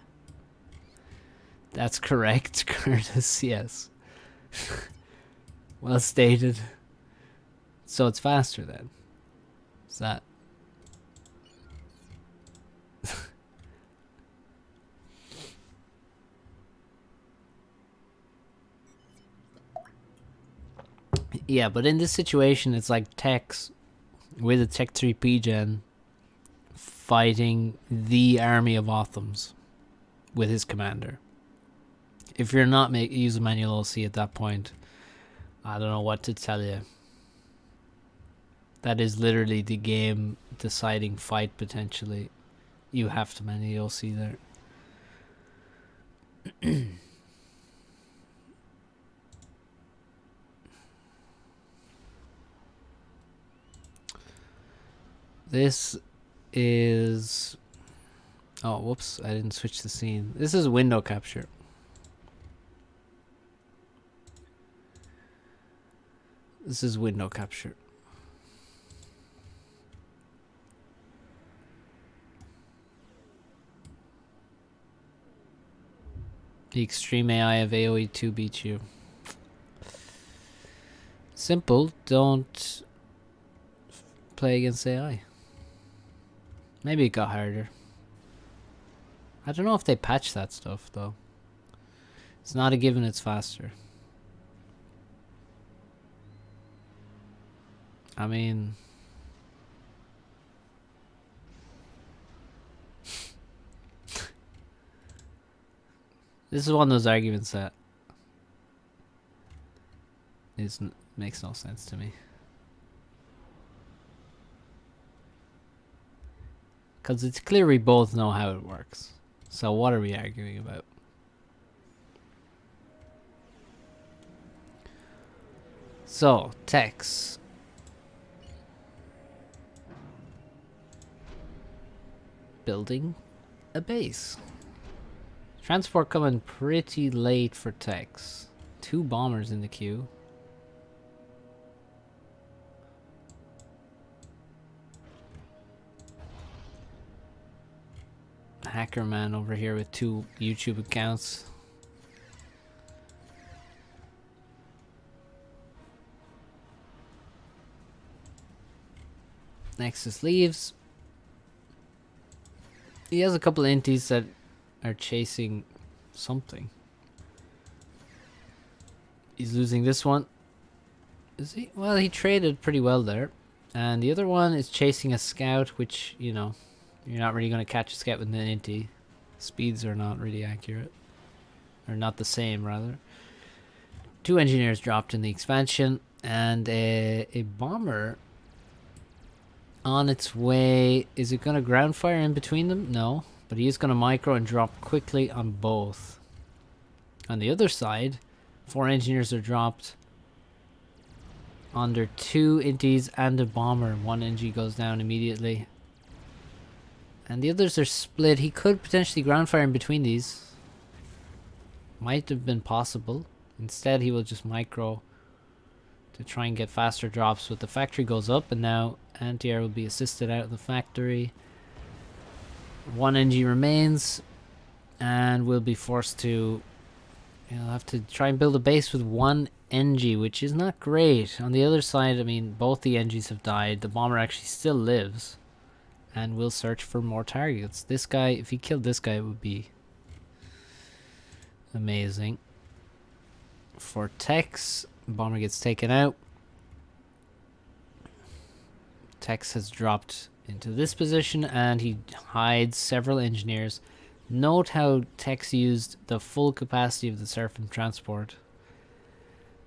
That's correct, Curtis, yes. Well stated. So it's faster then. Is that... Yeah, but in this situation, it's like Tex with a Tech 3 P-Gen fighting the army of Othams with his commander. If you're not using manual OC at that point, I don't know what to tell you. That is literally the game deciding fight potentially. You have to manual OC there. This is... Oh, whoops. I didn't switch the scene. This is window capture. This is window capture. The extreme AI of AoE 2 beats you. Simple. Don't play against AI. Maybe it got harder. I don't know if they patched that stuff though. It's not a given it's faster. I mean... This is one of those arguments that makes no sense to me. Because it's clear we both know how it works. So what are we arguing about? So, Tex. Building a base. Transport coming pretty late for Tex. 2 bombers in the queue. Hacker man over here with 2 YouTube accounts. Nexus leaves. He has a couple of inties that are chasing something. He's losing this one. Is he? Well, he traded pretty well there. And the other one is chasing a scout, which, you know, you're not really going to catch a scout with an intie. Speeds are not really accurate. Or not the same, rather. 2 engineers dropped in the expansion. And a bomber on its way. Is it going to ground fire in between them? No. But he is going to micro and drop quickly on both. On the other side, 4 engineers are dropped. Under 2 inties and a bomber. 1 NG goes down immediately. And the others are split. He could potentially ground fire in between these. Might have been possible. Instead, he will just micro to try and get faster drops. But the factory goes up, and now anti-air will be assisted out of the factory. 1 NG remains, and we'll be forced to... You'll have to try and build a base with 1 NG, which is not great. On the other side, I mean, both the NGs have died. The bomber actually still lives. And we'll search for more targets. This guy, if he killed this guy, it would be amazing. For Tex, bomber gets taken out. Tex has dropped into this position, and he hides several engineers. Note how Tex used the full capacity of the Seraphin transport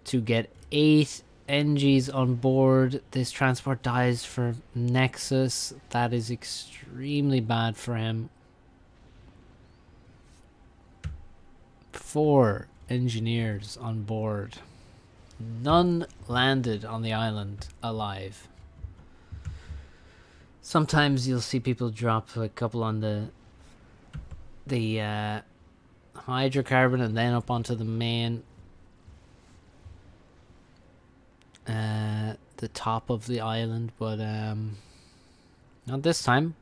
to get 8 NGs on board. This transport dies for Nexus. That is extremely bad for him. 4 engineers on board. None landed on the island alive. Sometimes you'll see people drop a couple on the hydrocarbon and then up onto the main the top of the island, but not this time.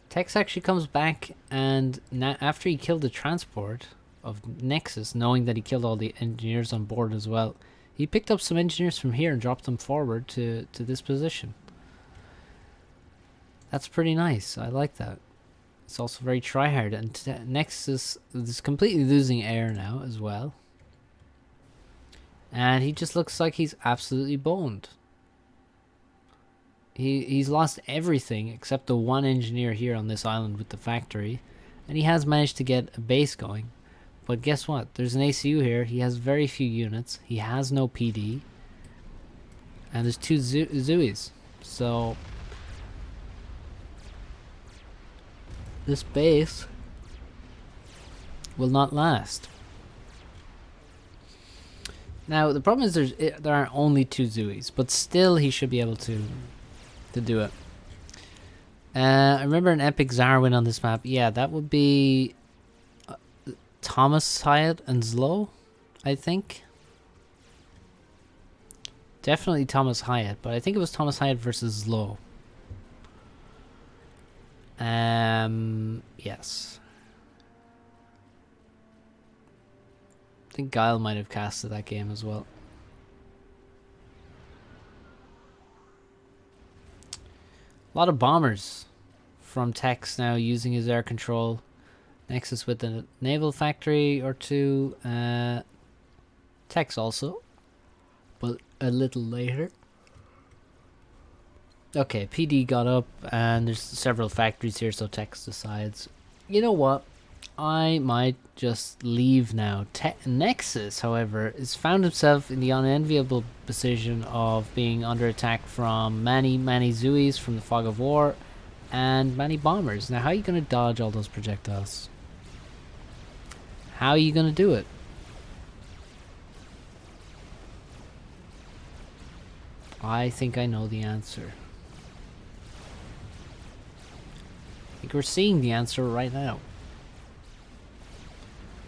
Tex actually comes back, and after he killed the transport of Nexus, knowing that he killed all the engineers on board as well, he picked up some engineers from here and dropped them forward to this position. That's pretty nice. I like that. It's also very tryhard, and Nexus is completely losing air now as well. And he just looks like he's absolutely boned. He's lost everything except the 1 engineer here on this island with the factory. And he has managed to get a base going. But guess what? There's an ACU here. He has very few units. He has no PD. And there's 2 Zuis. So this base will not last. Now the problem is there are only 2 Zuis, but still he should be able to do it. I remember an epic Zarwin on this map. Yeah, that would be Thomas Hyatt and Zlo, I think. Definitely Thomas Hyatt, but I think it was Thomas Hyatt versus Zlo. Yes. I think Guile might have casted that game as well. A lot of bombers from Tex now using his air control. Nexus with a naval factory or 2. Tex also, but a little later. Okay, PD got up, and there's several factories here, so Tex decides, you know what? I might just leave now. Nexus, however, has found himself in the unenviable position of being under attack from many Zuis from the Fog of War, and many bombers. Now, how are you going to dodge all those projectiles? How are you going to do it? I think I know the answer. I think we're seeing the answer right now.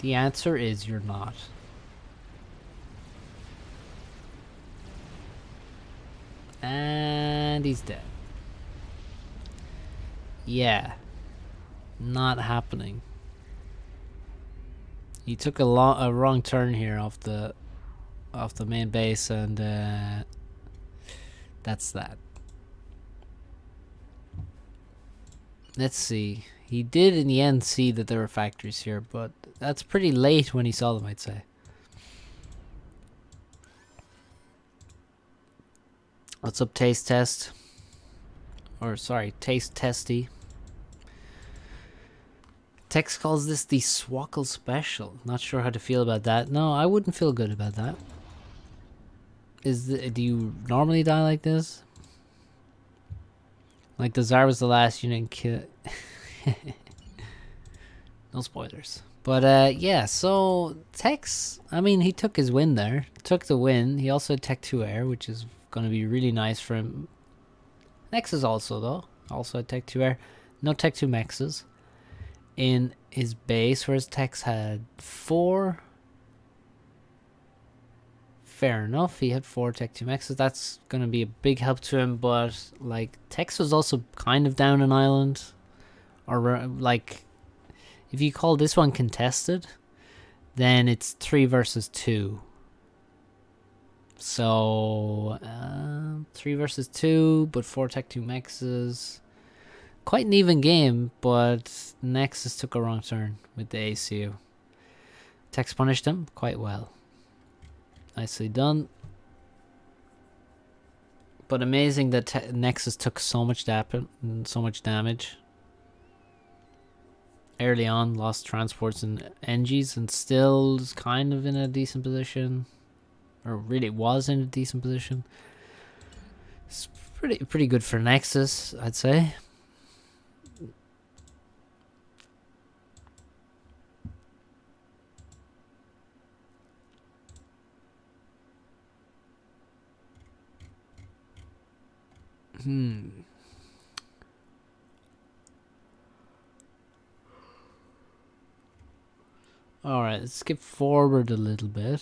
The answer is you're not. And he's dead. Yeah. Not happening. He took a wrong turn here off the main base, and that's that. Let's see. He did in the end see that there were factories here, but that's pretty late when he saw them, I'd say. What's up, Taste Test? Or sorry, Taste Testy. Tex calls this the Swackle Special. Not sure how to feel about that. No, I wouldn't feel good about that. Do you normally die like this? Like the Tsar was the last unit kill. No spoilers. But yeah, so Tex, I mean, he took his win there. Took the win. He also had Tech 2 Air, which is going to be really nice for him. Nexus also, though. Also had Tech 2 Air. No Tech 2 Mexes in his base, whereas Tex had 4. Fair enough, he had 4 Tech 2 Mexes. That's going to be a big help to him, but like Tex was also kind of down an island. Or like, if you call this one contested, then it's 3 versus 2. So 3 versus 2, but 4 Tech 2 Mexes. Quite an even game, but Nexus took a wrong turn with the ACU. Tex punished him quite well. Nicely done. But amazing that Nexus took so much damage. Early on, lost transports and NGs, and still is kind of in a decent position. Or really was in a decent position. It's pretty good for Nexus, I'd say. Alright, let's skip forward a little bit.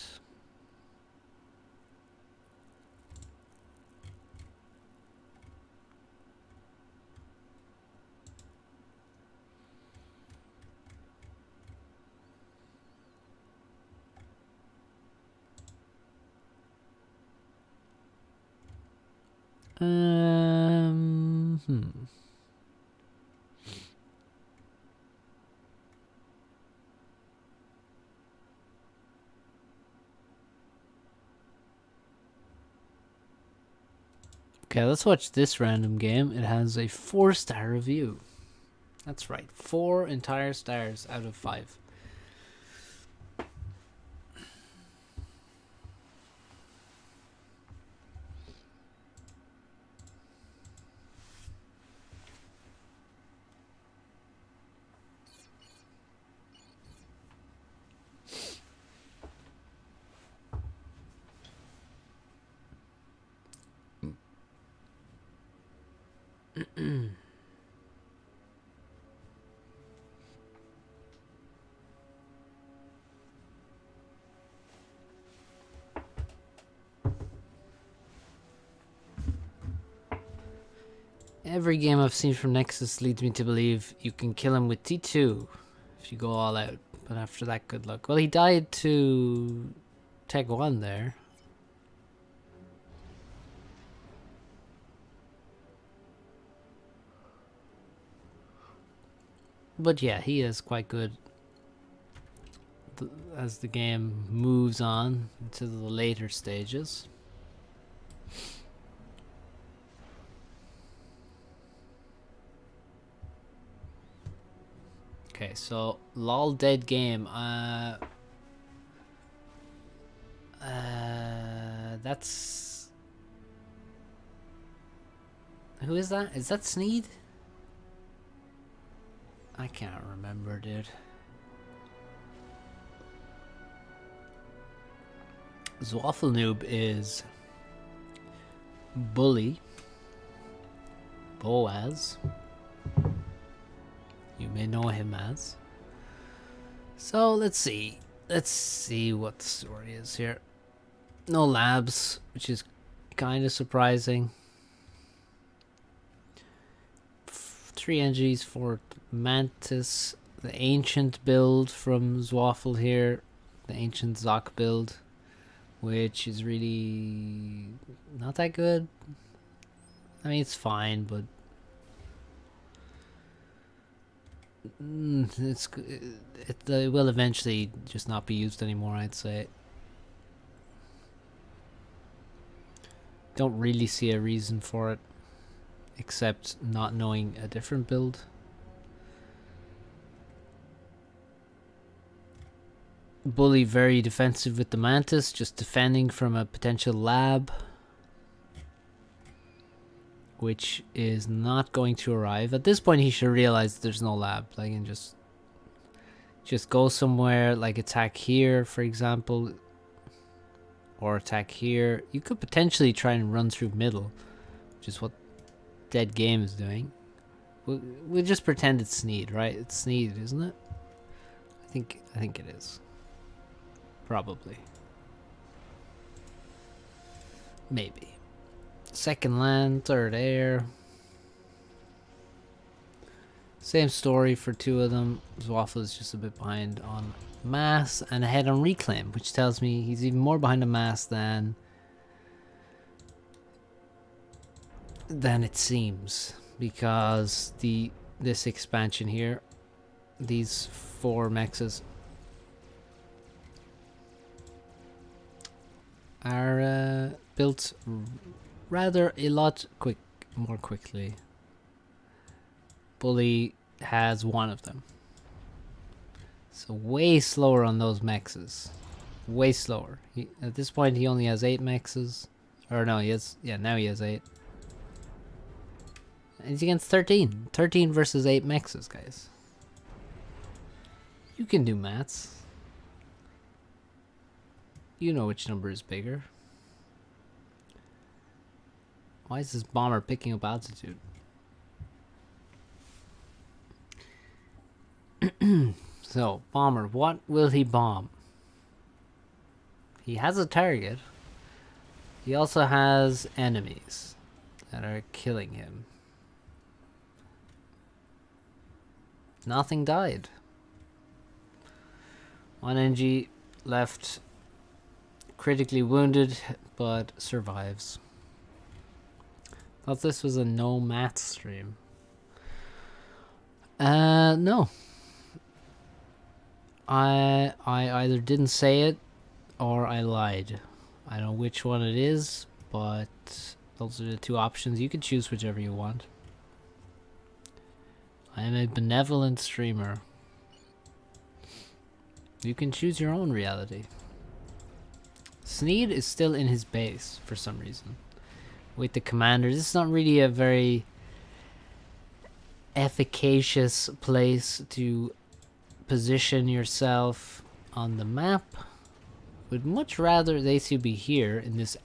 Okay, let's watch this random game. It has a 4-star review. That's right, 4 entire stars out of 5. Every game I've seen from Nexus leads me to believe you can kill him with T2 if you go all out. But after that, good luck. Well, he died to Tech 1 there. But yeah, he is quite good as the game moves on into the later stages. Okay, so lol dead game. That's, who is that? Is that Sneed? I can't remember, dude. Zwaffle Noob is Bully, Boaz. You may know him as. So let's see. Let's see what the story is here. No labs, which is kind of surprising. 3 energies for Mantis. The ancient build from Zwaffle here. The ancient Zoc build. Which is really not that good. I mean, it's fine, but it will eventually just not be used anymore, I'd say. Don't really see a reason for it, except not knowing a different build. Bully very defensive with the Mantis, just defending from a potential lab, which is not going to arrive. At this point, he should realize there's no lab. Like, and just go somewhere, like attack here, for example, or attack here. You could potentially try and run through middle, which is what Dead Game is doing. We'll just pretend it's Sneed, right? It's Sneed, isn't it? I think it is. Probably. Maybe. Second land, third air. Same story for 2 of them. Zwaffle is just a bit behind on mass and ahead on reclaim, which tells me he's even more behind on mass than it seems, because this expansion here, these 4 mexes are built rather a lot more quickly. Bully has 1 of them, so way slower on those mexes. Way slower. At this point, he only has 8 mexes, or no, he has. Yeah, now he has 8. And he's against 13. 13 versus 8 mexes, guys. You can do maths. You know which number is bigger. Why is this bomber picking up altitude? So, bomber, what will he bomb? He has a target. He also has enemies that are killing him. Nothing died. 1 NG left, critically wounded, but survives. Thought this was a no math stream. No. I either didn't say it or I lied. I don't know which one it is, but those are the 2 options. You can choose whichever you want. I am a benevolent streamer. You can choose your own reality. Sneed is still in his base for some reason. With the commander, this is not really a very efficacious place to position yourself on the map. Would much rather they should be here in this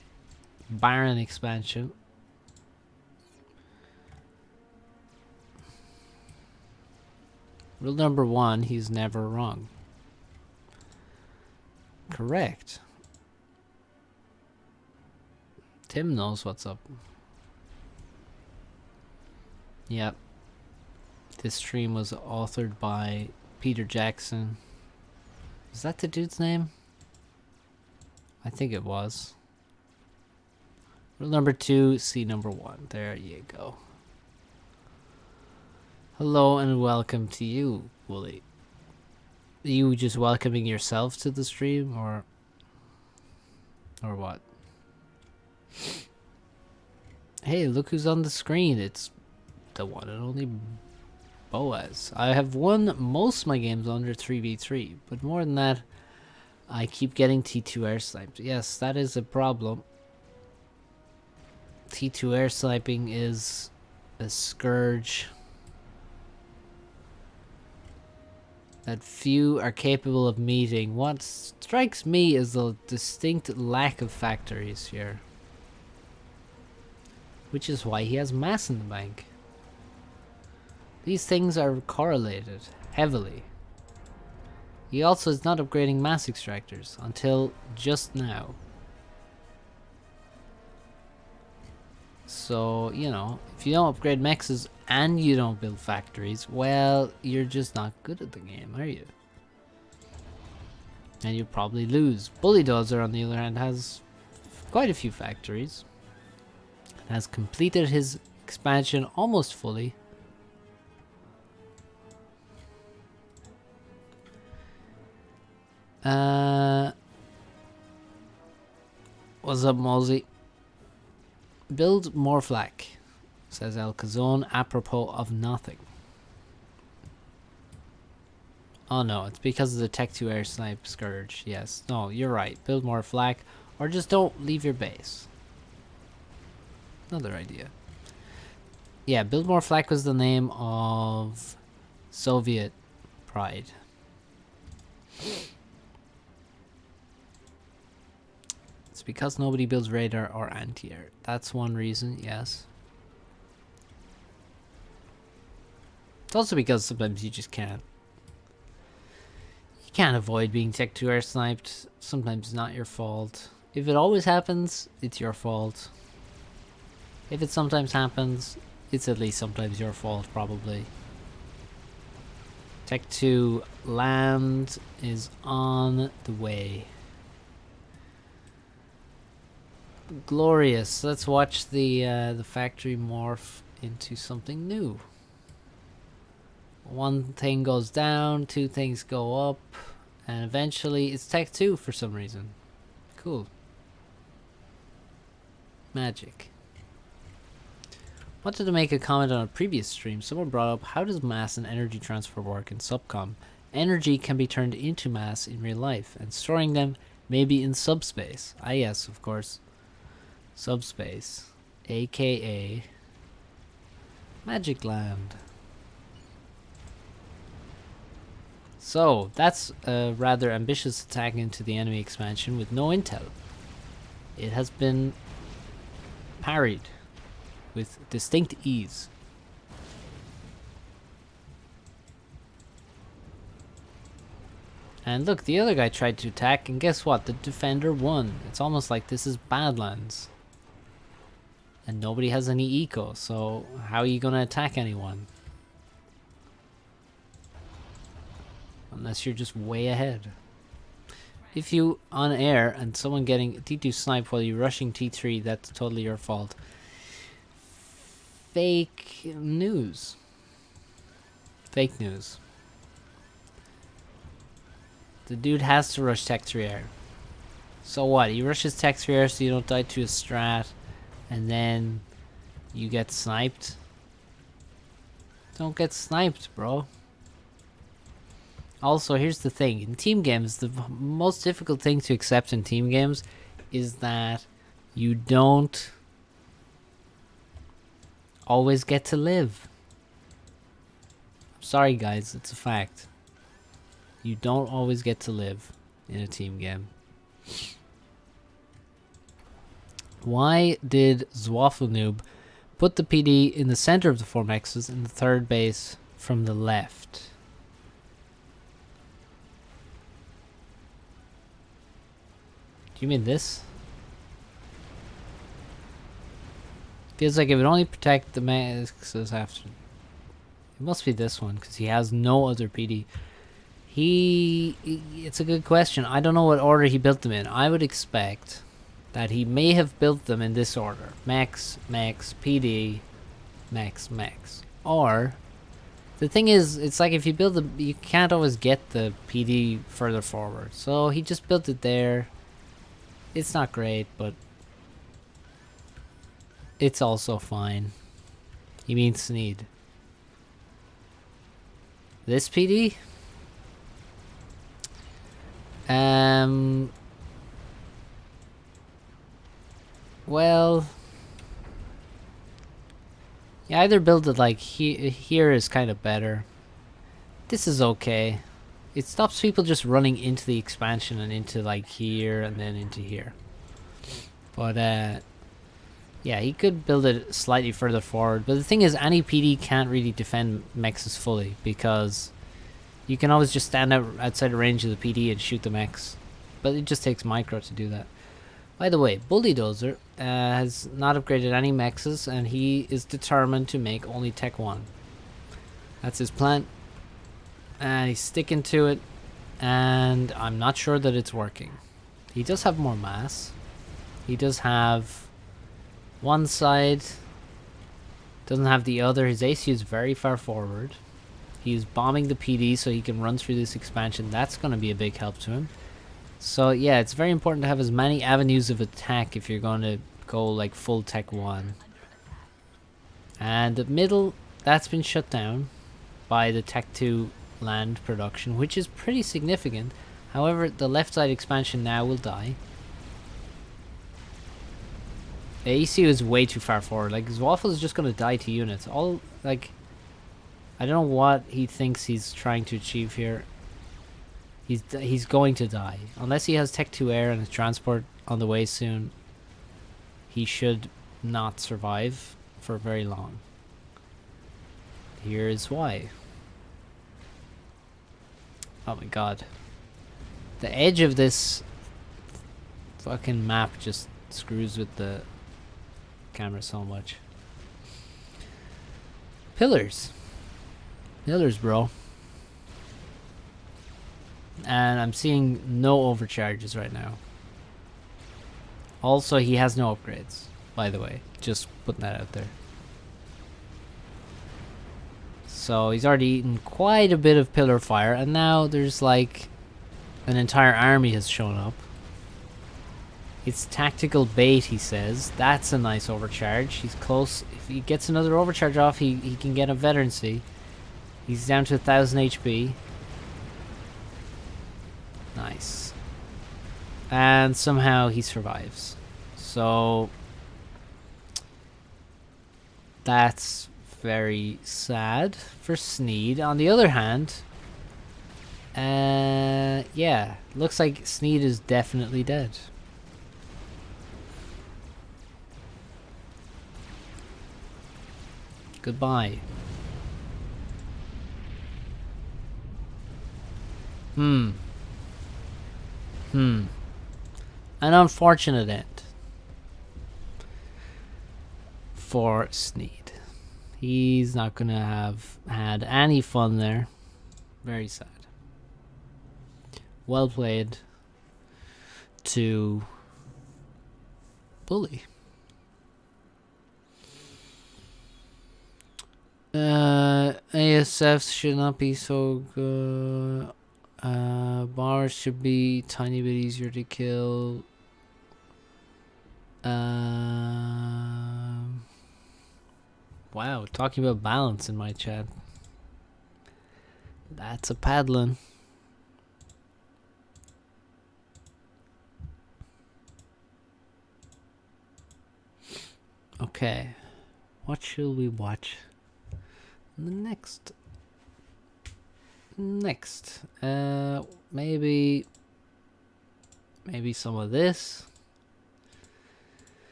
barren expansion. Rule number 1, he's never wrong. Correct. Tim knows what's up. Yep. This stream was authored by Peter Jackson. Is that the dude's name? I think it was. Rule number 2, see number 1. There you go. Hello and welcome to you, Wooly. Are you just welcoming yourself to the stream, or what? Hey, look who's on the screen. It's the one and only Boaz. I have won most of my games under 3v3, but more than that, I keep getting T2 air sniped. Yes, that is a problem. T2 air sniping is a scourge. that few are capable of meeting. What strikes me is the distinct lack of factories here. Which is why he has mass in the bank. These things are correlated heavily. He also is not upgrading mass extractors until just now. So, you know, if you don't upgrade mexes and you don't build factories, well, you're just not good at the game, are you? And you probably lose. Bulldozer, on the other hand, has quite a few factories. Has completed his expansion almost fully. What's up, Mosey? Build more flak, says El Cazone, apropos of nothing. Oh no, it's because of the Tech 2 air snipe scourge. Yes, no, you're right. Build more flak, or just don't leave your base. Another idea. Yeah, build more flak was the name of Soviet pride. It's because nobody builds radar or anti-air. That's one reason, yes. It's also because sometimes you just can't. You can't avoid being Tech 2 air sniped. Sometimes it's not your fault. If it always happens, it's your fault. If it sometimes happens, it's at least sometimes your fault, probably. Tech 2 land is on the way. Glorious. Let's watch the factory morph into something new. One thing goes down, two things go up, and eventually it's Tech 2 for some reason. Cool. Magic. Wanted to make a comment on a previous stream. Someone brought up, how does mass and energy transfer work in subcom? Energy can be turned into mass in real life, and storing them maybe in subspace. Ah yes, of course. Subspace, aka Magic Land. So that's a rather ambitious attack into the enemy expansion with no intel. It has been parried with distinct ease. And look, the other guy tried to attack, and guess what? The defender won. It's almost like this is Badlands. And nobody has any eco, so how are you gonna attack anyone? Unless you're just way ahead. If you on air and someone getting T2 snipe while you're rushing T3, that's totally your fault. Fake news. Fake news. The dude has to rush Tech 3 air. So what? He rushes Tech 3 air so you don't die to a strat. And then you get sniped. Don't get sniped, bro. Also, here's the thing. In team games, the most difficult thing to accept in team games is that you don't always get to live. I'm sorry, guys. It's a fact. You don't always get to live in a team game. Why did Zwaffelnoob put the PD in the center of the 4mexes in the third base from the left? Do you mean this? Feels like it would only protect the mexes after. It must be this one because he has no other PD. It's a good question. I don't know what order he built them in. I would expect that he may have built them in this order. Max, max, PD, max, max. Or, the thing is, it's like if you build them, you can't always get the PD further forward. So he just built it there. It's not great, but it's also fine. He means Sneed. This PD? Well, you either build it like here is kind of better. This is okay. it stops people just running into the expansion and into like here and then into here. But yeah, he could build it slightly further forward. But the thing is, any PD can't really defend mechs fully because you can always just stand outside the range of the PD and shoot the mechs. But it just takes micro to do that. By the way, Bulldozer has not upgraded any mechs, and he is determined to make only Tech 1. That's his plan. And he's sticking to it. And I'm not sure that it's working. He does have more mass. He does have one side, doesn't have the other. His AC is very far forward. He's bombing the PD so he can run through this expansion. That's going to be a big help to him. So yeah, it's very important to have as many avenues of attack if you're going to go like full Tech 1. And the middle, that's been shut down by the Tech 2 land production, which is pretty significant. However, the left side expansion now will die. The ECU is way too far forward. Like, his waffle is just going to die to units. All, like, I don't know what he thinks he's trying to achieve here. He's going to die. Unless he has Tech 2 air and a transport on the way soon, he should not survive for very long. Here is why. Oh my god. The edge of this fucking map just screws with the camera so much. Pillars. Pillars, bro. And I'm seeing no overcharges right now. Also, he has no upgrades, by the way. Just putting that out there. So he's already eaten quite a bit of pillar fire, and now there's like an entire army has shown up. It's tactical bait, he says. That's a nice overcharge. He's close. If he gets another overcharge off, he can get a veterancy. He's down to 1000 HP. Nice. And somehow he survives. So that's very sad for Sneed. On the other hand, yeah, looks like Sneed is definitely dead. Goodbye. An unfortunate end for Sneed. He's not gonna have had any fun there. Very sad. Well played to Bully. ASFs should not be so good. Bars should be tiny bit easier to kill. Wow, talking about balance in my chat. That's a paddling. Okay, what shall we watch next? Maybe some of this,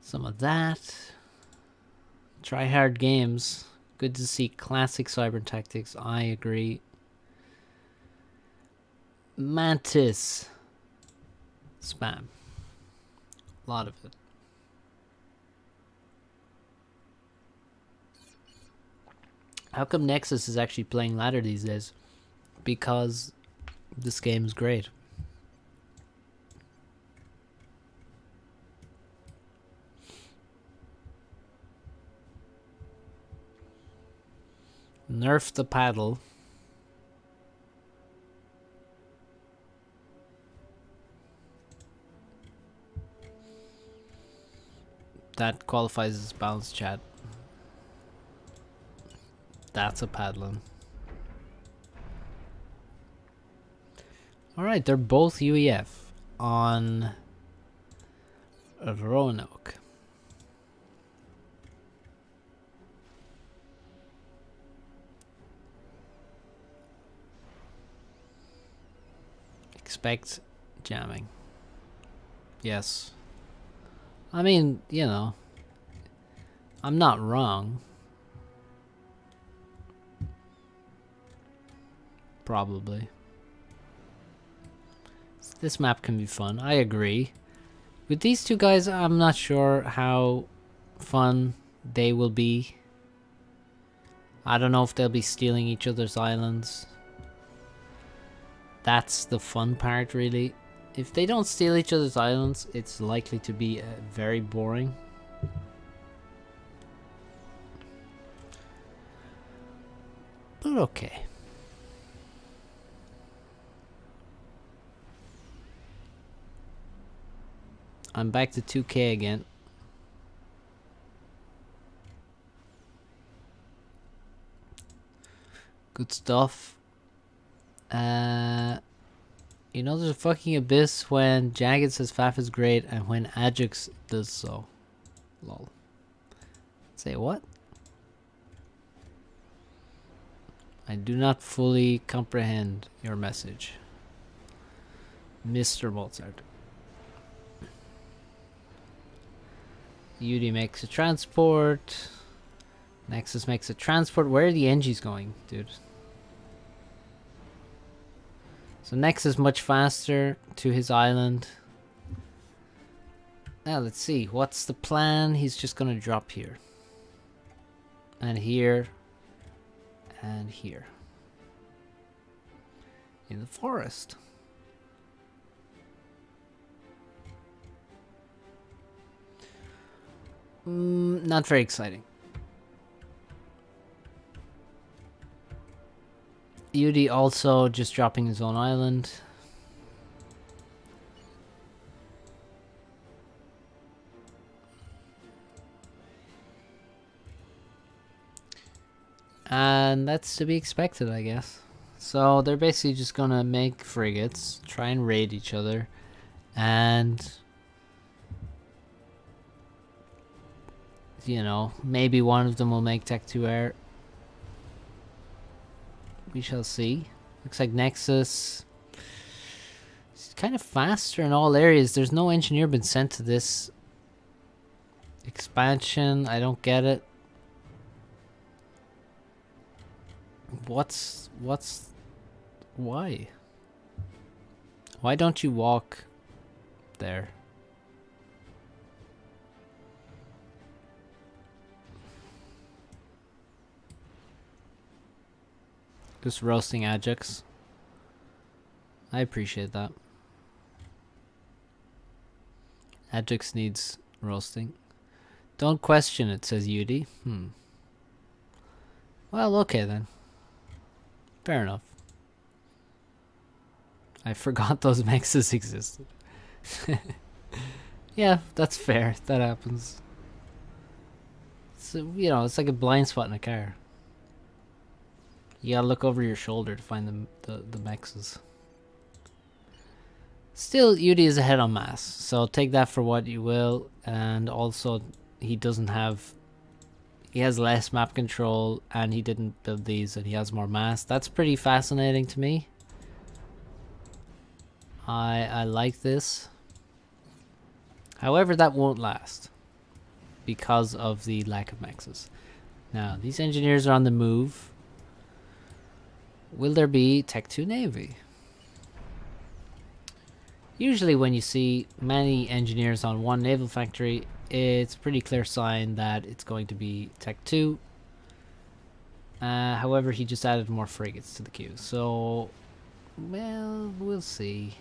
some of that. Try hard games. Good to see classic cyber tactics. I agree. Mantis spam. A lot of it. How come Nexus is actually playing ladder these days? Because this game is great. Nerf the paddle. That qualifies as balanced chat. That's a paddling. Alright, they're both UEF on Roanoke. Expect jamming. Yes. I mean, you know, I'm not wrong. Probably. This map can be fun. I agree. With these two guys, I'm not sure how fun they will be. I don't know if they'll be stealing each other's islands. That's the fun part, really. If they don't steal each other's islands, it's likely to be very boring. But okay. I'm back to 2K again. Good stuff. You know there's a fucking abyss when Jagged says FAF is great and when Ajax does so. Lol. Say what? I do not fully comprehend your message, Mr. Mozart. Yudi makes a transport. Nexus makes a transport. Where are the NGs going, dude? So Nexus much faster to his island. Now let's see. What's the plan? He's just gonna drop here. And here. And here. In the forest. Not very exciting. Yudi also just dropping his own island. And that's to be expected, I guess. So they're basically just gonna make frigates, try and raid each other, and you know, maybe one of them will make Tech 2 Air. We shall see. Looks like Nexus is kind of faster in all areas. There's no engineer been sent to this expansion. I don't get it. Why? Why don't you walk there? Just roasting Ajax. I appreciate that. Ajax needs roasting. Don't question it, says Yudi. Well, okay then. Fair enough. I forgot those mexes existed. Yeah, that's fair. That happens. So, you know, it's like a blind spot in a car. You gotta look over your shoulder to find the mexes. Still, Yudi is ahead on mass, so take that for what you will. And also, he doesn't have... He has less map control, and he didn't build these, and he has more mass. That's pretty fascinating to me. I like this. However, that won't last because of the lack of mexes. Now, these engineers are on the move. Will there be Tech 2 Navy? Usually when you see many engineers on one naval factory, it's a pretty clear sign that it's going to be Tech 2. However, he just added more frigates to the queue. So, well, we'll see.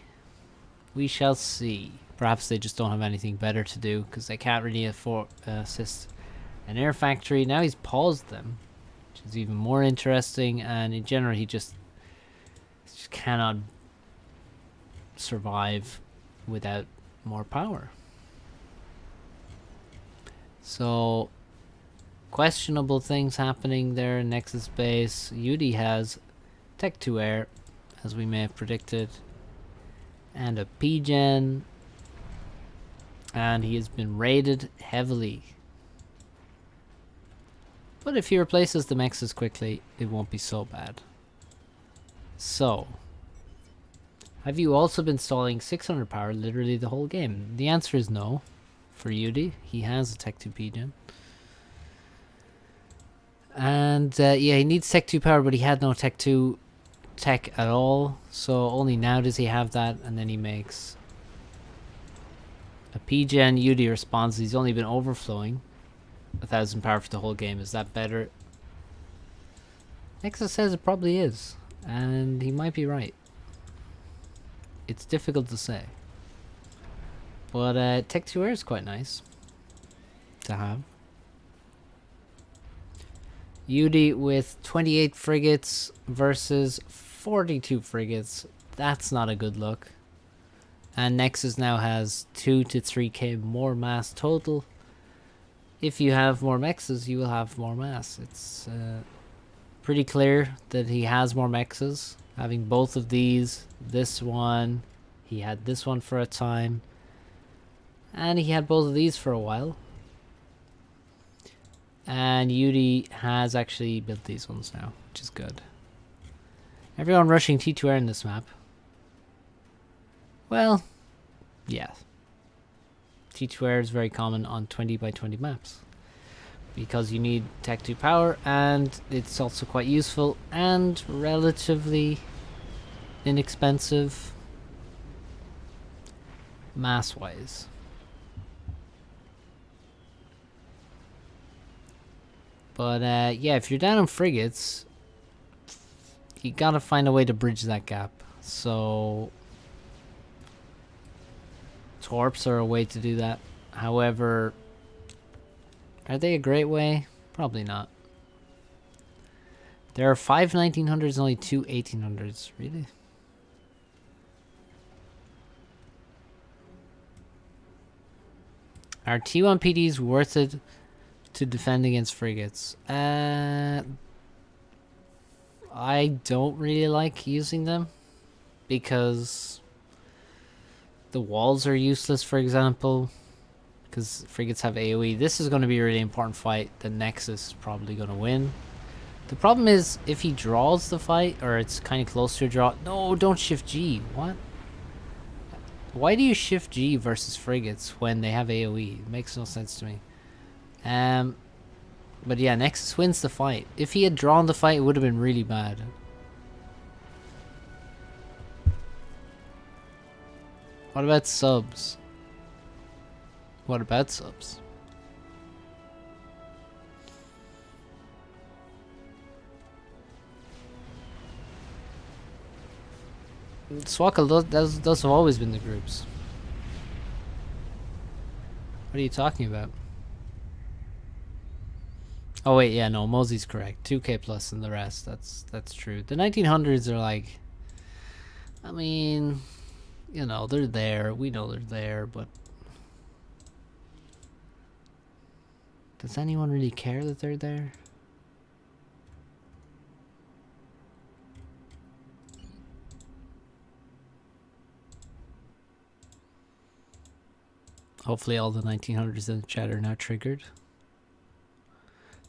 We shall see. Perhaps they just don't have anything better to do because they can't really assist an air factory. Now he's paused them, which is even more interesting. And in general, he just cannot survive without more power. So, questionable things happening there in Nexus base. Yudi has Tech 2 Air, as we may have predicted, and a P-Gen, and he has been raided heavily. But if he replaces the mexes quickly, it won't be so bad. So, Have you also been stalling 600 power literally the whole game? The answer is no. For Yudi, he has a Tech 2 P-Gen. And yeah, he needs Tech 2 power, but he had no Tech 2 tech at all. So only now does he have that, and then he makes a P-Gen. Yudi responds, he's only been overflowing 1,000 power for the whole game. Is that better? Nexus says it probably is, and he might be right. It's difficult to say. But Tech 2 Air is quite nice to have. Yudi with 28 frigates versus 42 frigates. That's not a good look. And Nexus now has 2 to 3k more mass total. If you have more mexes, you will have more mass. It's pretty clear that he has more mexes. Having both of these, this one, he had this one for a time. And he had both of these for a while. And Yudi has actually built these ones now, which is good. Everyone rushing T2 Air in this map. Well, yeah. T2 Air is very common on 20 by 20 maps. Because you need Tech 2 power, and it's also quite useful and relatively inexpensive mass-wise. But yeah, if you're down on frigates, you gotta find a way to bridge that gap. So torps are a way to do that. However, are they a great way? Probably not. There are 5 1900s and only 2 1800s. Really? Are T1 PDs worth it to defend against frigates? I don't really like using them because the walls are useless, for example, because frigates have AoE. This is going to be a really important fight. The Nexus is probably going to win. The problem is if he draws the fight, or it's kind of close to a draw. No, don't shift G. What? Why do you shift G versus frigates when they have AoE? It makes no sense to me. But yeah, Nexus wins the fight. If he had drawn the fight, it would have been really bad. What about subs? What about subs? Swakal, those have always been the groups. What are you talking about? Oh wait, yeah, no, Mosey's correct. 2k plus and the rest. That's true. The 1900s are like, I mean, you know, they're there. We know they're there, but does anyone really care that they're there? Hopefully all the 1900s in the chat are now triggered.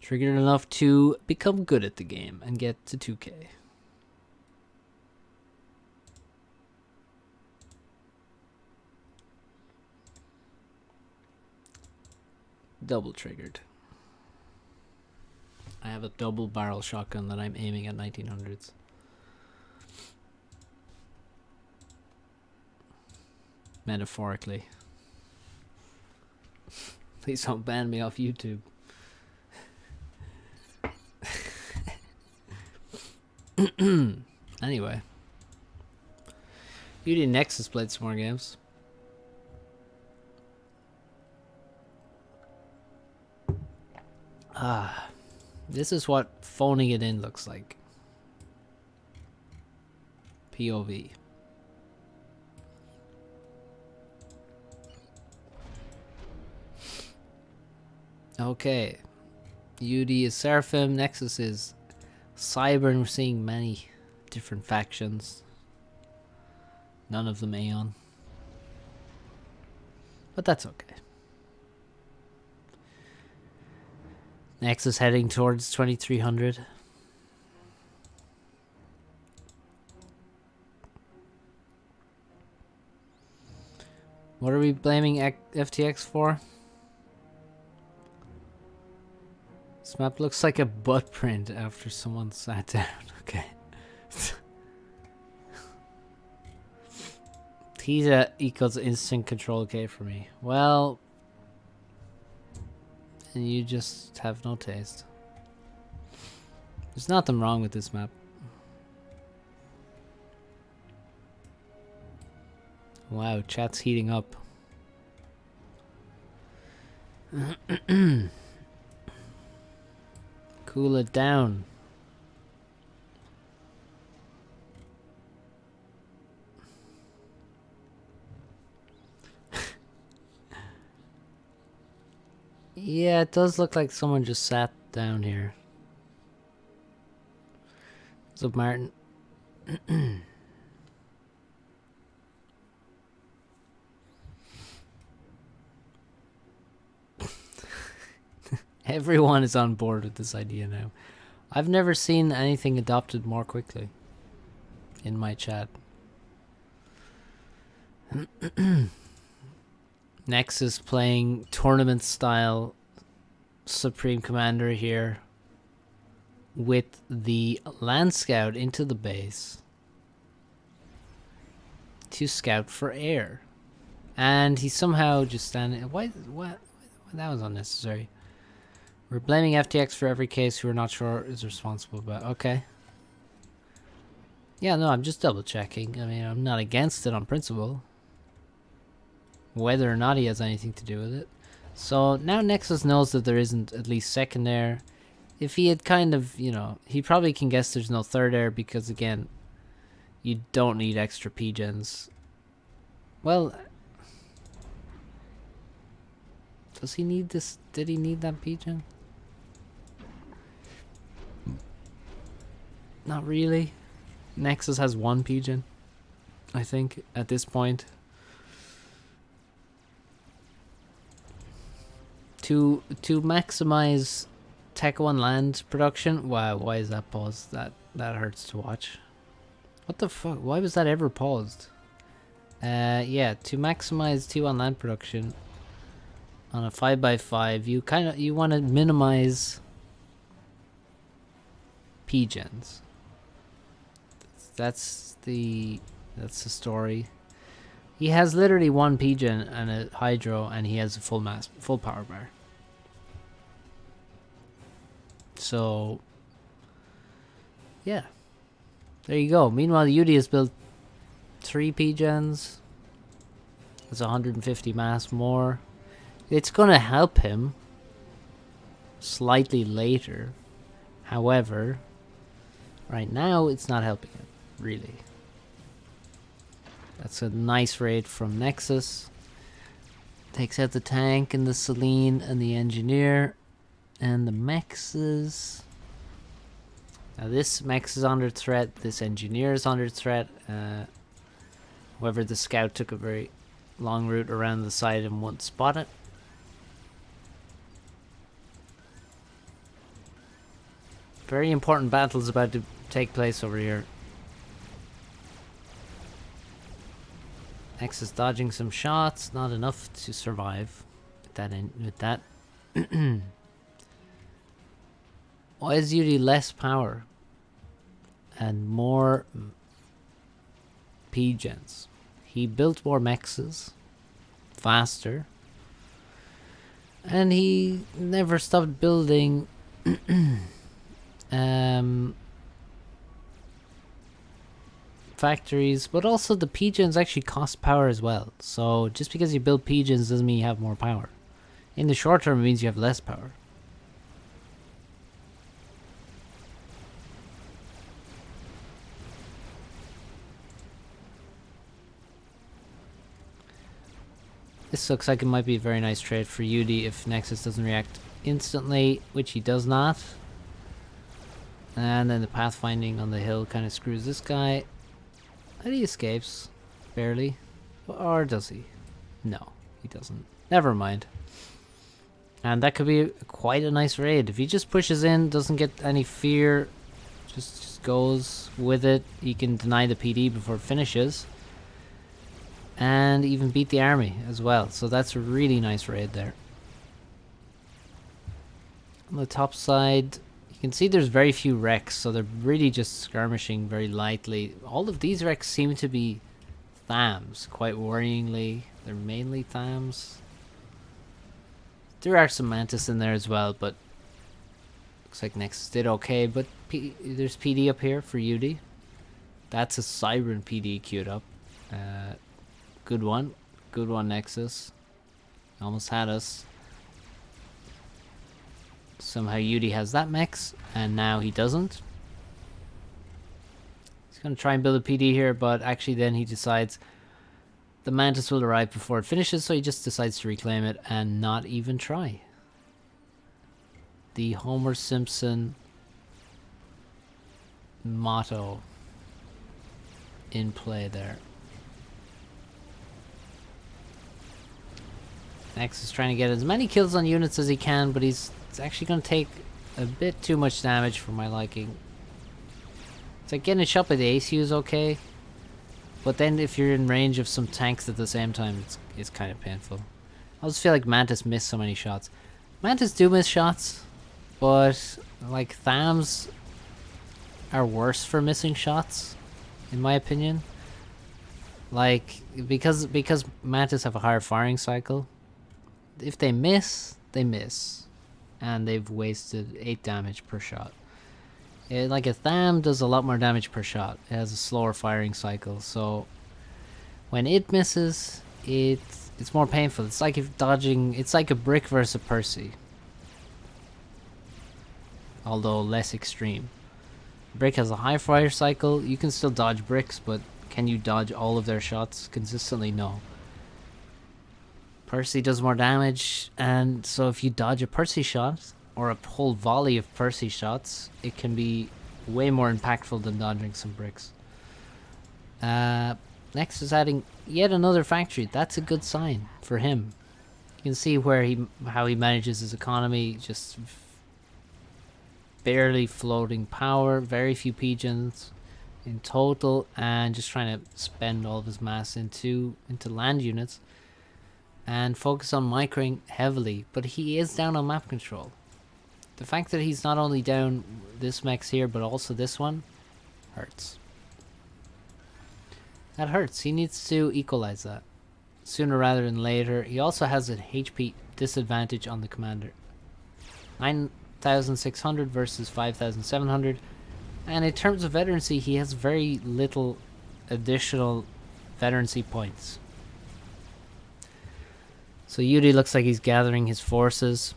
Triggered enough to become good at the game and get to 2k. Double triggered. I have a double barrel shotgun that I'm aiming at 1900s. Metaphorically. Please don't ban me off YouTube. Anyway. UD Nexus played some more games. This is what phoning it in looks like. POV. Okay. UD is Seraphim, Nexus is Cyber, and we're seeing many different factions. None of them Aeon. But that's okay. Nexus heading towards 2300. What are we blaming FTX for? This map looks like a butt print after someone sat down. Okay. Tita equals instant control K for me. Well, and you just have no taste. There's nothing wrong with this map. Wow, chat's heating up. Cool it down. Yeah, it does look like someone just sat down here. What's up, Martin? Everyone is on board with this idea now. I've never seen anything adopted more quickly in my chat. Nexus playing tournament style Supreme Commander here with the Land Scout into the base to scout for air. And he's somehow just standing. What? That was unnecessary. We're blaming FTX for every case who we're not sure is responsible, but okay. Yeah, no, I'm just double checking. I mean, I'm not against it on principle. Whether or not he has anything to do with it. So now Nexus knows that there isn't at least second air. If he had kind of, you know, he probably can guess there's no third air because, again, you don't need extra P-gens. Well, does he need this? Did he need that P-gen? Not really. Nexus has one P-gen, I think, at this point. To maximize Tech 1 land production. Wow, why is that paused? That hurts to watch. What the fuck? Why was that ever paused? Yeah, to maximize T1 land production on a 5x5, you want to minimize P-gens. That's the story. He has literally one P-gen and a Hydro, and he has a full power bar. So, yeah. There you go. Meanwhile, Yudi has built 3 P-gens. That's 150 mass more. It's going to help him slightly later. However, right now, it's not helping him, really. That's a nice raid from Nexus. Takes out the tank and the Selene and the Engineer. And the Mexes. Now this Mex is under threat. This Engineer is under threat. However, the Scout took a very long route around the side and won't spot it. Very important battles about to take place over here. X is dodging some shots, not enough to survive with that. Why is Yuri less power and more P-gens? He built more mexes faster, and he never stopped building factories, but also the P-gens actually cost power as well. So just because you build P-gens doesn't mean you have more power. In the short term, it means you have less power. This looks like it might be a very nice trade for Yudi if Nexus doesn't react instantly, which he does not. And then the pathfinding on the hill kind of screws this guy. And he escapes. Barely. Or does he? No, he doesn't. Never mind. And that could be quite a nice raid. If he just pushes in, doesn't get any fear, just goes with it, he can deny the PD before it finishes. and even beat the army as well. So that's a really nice raid there. On the top side, you can see there's very few wrecks, so they're really just skirmishing very lightly. All of these wrecks seem to be THAMs, quite worryingly. They're mainly THAMs. There are some Mantis in there as well, but looks like Nexus did okay. But there's PD up here for UD. That's a Siren PD queued up. Good one. Good one, Nexus. Almost had us. Somehow UD has that mix, and now he doesn't. He's going to try and build a PD here, but actually then he decides the Mantis will arrive before it finishes, so he just decides to reclaim it and not even try. The Homer Simpson motto in play there. Next is trying to get as many kills on units as he can, but it's actually going to take a bit too much damage for my liking. It's like getting a shot by the ACU is okay, but then if you're in range of some tanks at the same time, it's kind of painful. I just feel like Mantis missed so many shots. Mantis do miss shots, but like THAMs are worse for missing shots, in my opinion. Like, because Mantis have a higher firing cycle, if they miss, they miss. And they've wasted 8 damage per shot. Like a THAM does a lot more damage per shot. It has a slower firing cycle, so when it misses, it's more painful. It's like if dodging, it's like a brick versus a Percy. Although less extreme. Brick has a high fire cycle. You can still dodge bricks, but can you dodge all of their shots consistently? No. Percy does more damage, and so if you dodge a Percy shot, or a whole volley of Percy shots, it can be way more impactful than dodging some bricks. Next is adding yet another factory. That's a good sign for him. You can see how he manages his economy, just barely floating power, very few pigeons in total, and just trying to spend all of his mass into land units. And focus on microing heavily, but he is down on map control. The fact that he's not only down this mechs here, but also this one, hurts. That hurts. He needs to equalize that sooner rather than later. He also has an HP disadvantage on the commander. 9,600 versus 5,700. And in terms of veterancy, he has very little additional veterancy points. So Yuri looks like he's gathering his forces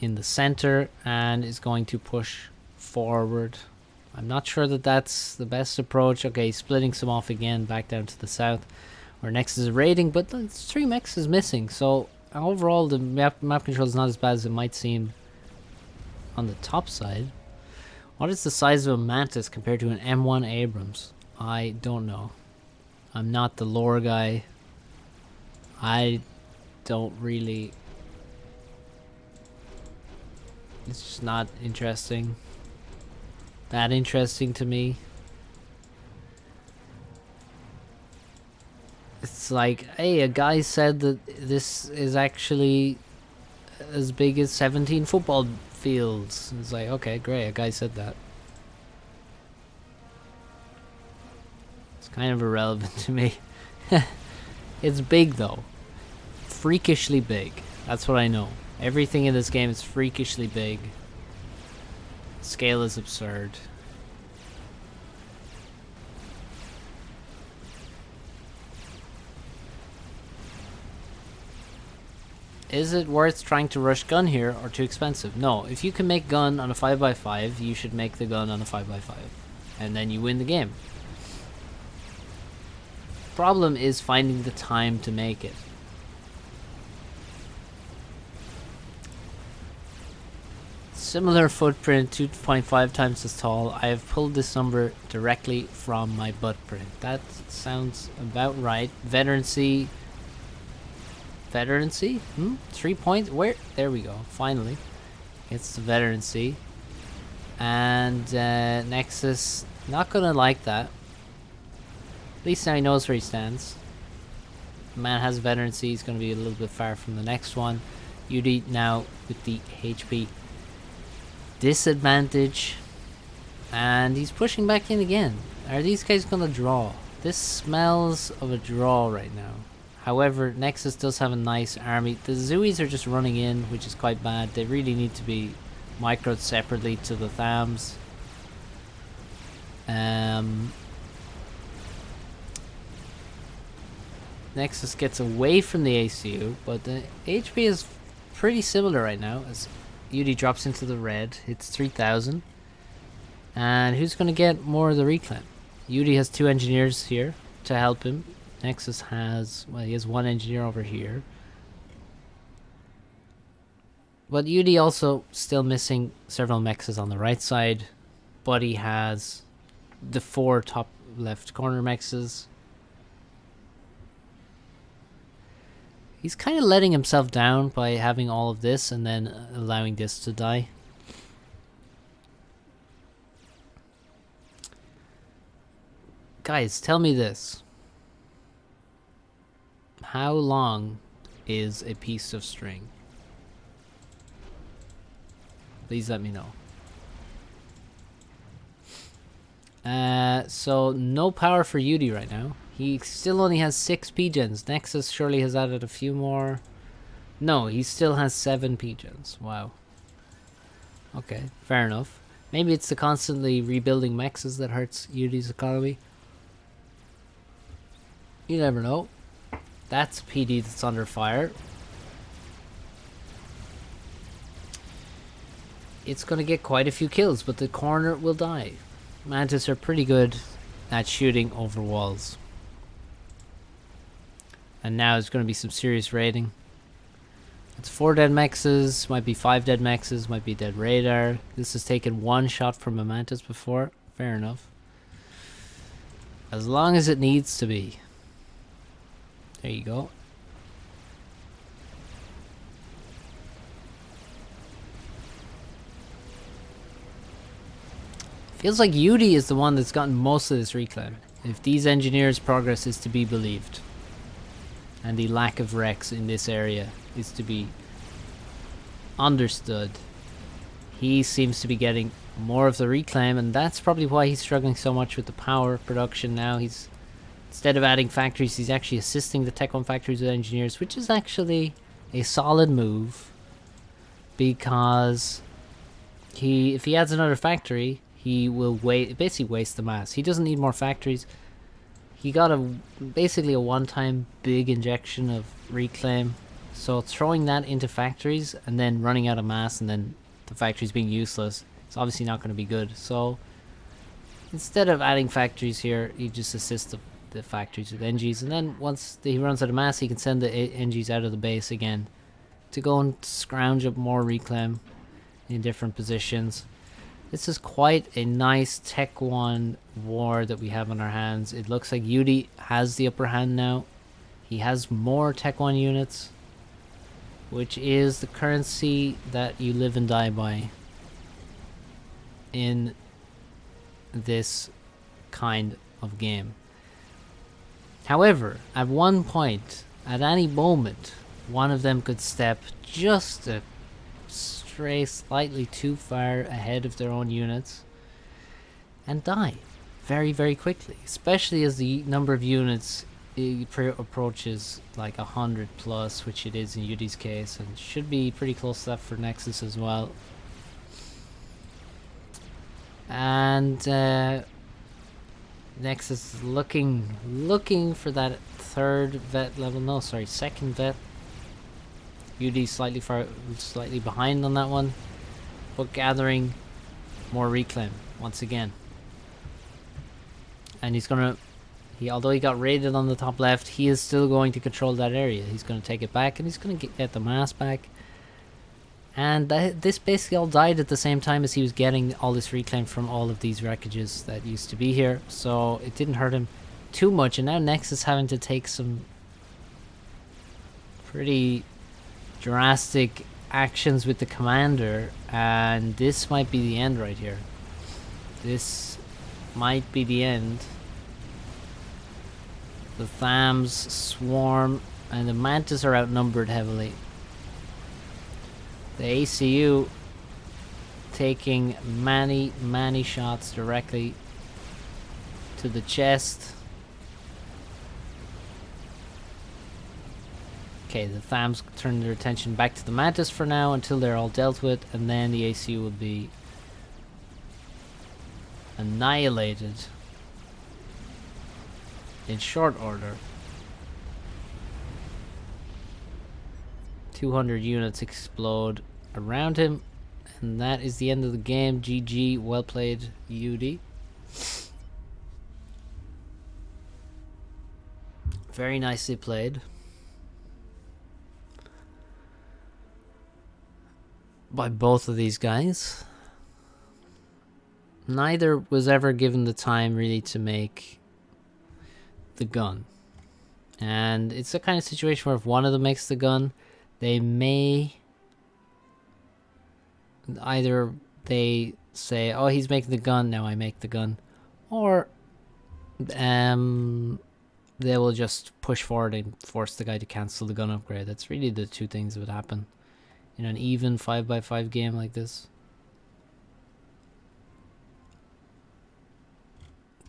in the center and is going to push forward. I'm not sure that that's the best approach. Okay, he's splitting some off again back down to the south where Nexus is raiding, but 3 mechs is missing. So overall the map control is not as bad as it might seem on the top side. What is the size of a Mantis compared to an M1 Abrams? I don't know. I'm not the lore guy. I don't really. It's just not interesting. That interesting to me. It's like, hey, a guy said that this is actually as big as 17 football fields. It's like, okay, great, a guy said that. It's kind of irrelevant to me. It's big though. Freakishly big. That's what I know. Everything in this game is freakishly big. Scale is absurd. Is it worth trying to rush gun here or too expensive? No, if you can make gun on a 5x5, you should make the gun on a 5x5. And then you win the game. Problem is finding the time to make it. Similar footprint, 2.5 times as tall. I have pulled this number directly from my butt print. That sounds about right. Veterancy. 3 points? Where? There we go. Finally. It's the veterancy. And Nexus, not gonna like that. At least now he knows where he stands. Man has veterancy. He's going to be a little bit far from the next one. UD now with the HP disadvantage. And he's pushing back in again. Are these guys going to draw? This smells of a draw right now. However, Nexus does have a nice army. The Zooies are just running in, which is quite bad. They really need to be microed separately to the Thams. Nexus gets away from the ACU, but the HP is pretty similar right now as UD drops into the red, hits 3,000. And who's going to get more of the reclaim? UD has 2 engineers here to help him. Nexus has, well, he has 1 engineer over here. But UD also still missing several mexes on the right side. But he has the 4 top left corner mexes. He's kind of letting himself down by having all of this and then allowing this to die. Guys, tell me this. How long is a piece of string? Please let me know. So no power for UD right now. He still only has 6 P-gens. Nexus surely has added a few more. No, he still has 7 P-gens. Wow. Okay, fair enough. Maybe it's the constantly rebuilding mexes that hurts UD's economy. You never know. That's a PD that's under fire. It's going to get quite a few kills, but the corner will die. Mantis are pretty good at shooting over walls. And now there's going to be some serious raiding. It's 4 dead mexes, might be 5 dead mexes, might be dead radar. This has taken 1 shot from a Mantis before. Fair enough. As long as it needs to be. There you go. Feels like UD is the one that's gotten most of this reclaim. If these engineers' progress is to be believed. And the lack of wrecks in this area is to be understood. He seems to be getting more of the reclaim, and that's probably why he's struggling so much with the power production now. He's, instead of adding factories, he's actually assisting the Tech 1 factories with engineers, which is actually a solid move. Because if he adds another factory, he will basically waste the mass. He doesn't need more factories. He got basically a one-time big injection of reclaim. So throwing that into factories and then running out of mass and then the factories being useless, it's obviously not going to be good. So instead of adding factories here, he just assists the factories with NGs. And then once he runs out of mass, he can send the NGs out of the base again to go and scrounge up more reclaim in different positions. This is quite a nice Tech 1 war that we have on our hands. It looks like UD has the upper hand now. He has more Tech 1 units, which is the currency that you live and die by in this kind of game. However, at one point, at any moment, one of them could step just a stray slightly too far ahead of their own units and die very, very quickly, especially as the number of units approaches like 100 plus, which it is in UD's case, and should be pretty close to that for Nexus as well. And Nexus is looking for that third vet level. No, sorry, second vet. UD slightly behind on that one, but gathering more reclaim once again. And he's gonna, although he got raided on the top left, he is still going to control that area. He's gonna take it back, and he's gonna get the mass back. And this basically all died at the same time as he was getting all this reclaim from all of these wreckages that used to be here. So it didn't hurt him too much. And now Nexus having to take some pretty drastic actions with the commander, and this might be the end right here. This might be the end. The Thams swarm, and the Mantis are outnumbered heavily. The ACU taking many shots directly to the chest. Okay, the Thams turn their attention back to the Mantis for now until they're all dealt with, and then the ACU will be annihilated in short order. 200 units explode around him, and that is the end of the game. GG, well played, UD. Very nicely played by both of these guys. Neither was ever given the time really to make the gun, and it's a kind of situation where if one of them makes the gun, they may either they say, oh, he's making the gun, now I make the gun, or they will just push forward and force the guy to cancel the gun upgrade. That's really the two things that would happen in an even 5x5 game like this.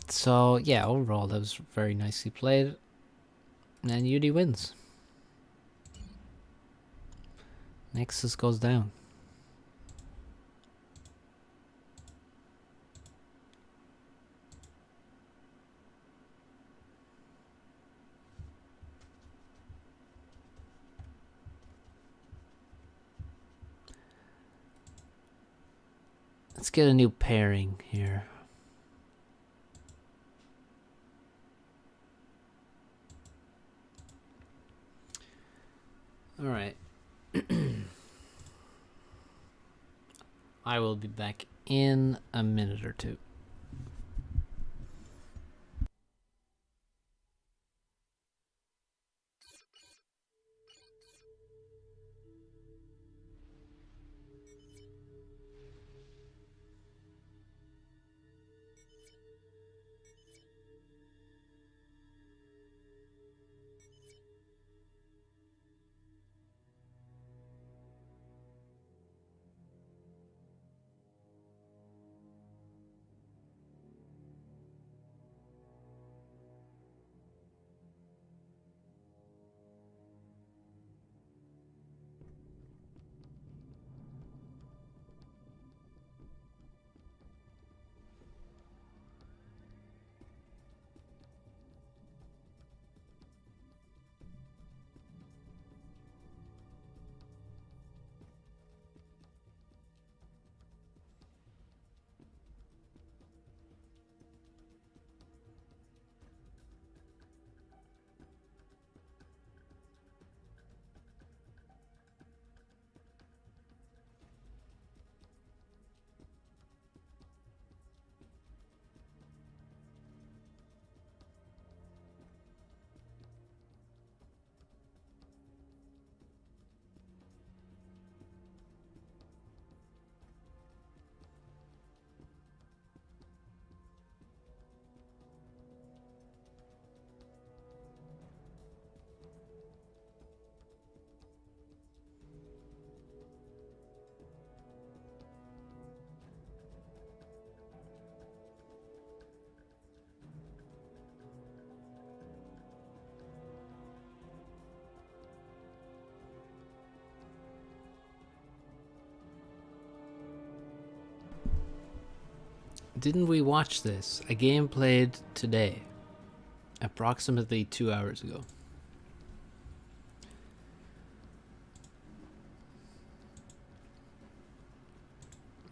So yeah, overall that was very nicely played, and UD wins. Nexus goes down. Let's get a new pairing here. All right. I will be back in a minute or two. Didn't we watch this? A game played today, approximately 2 hours ago.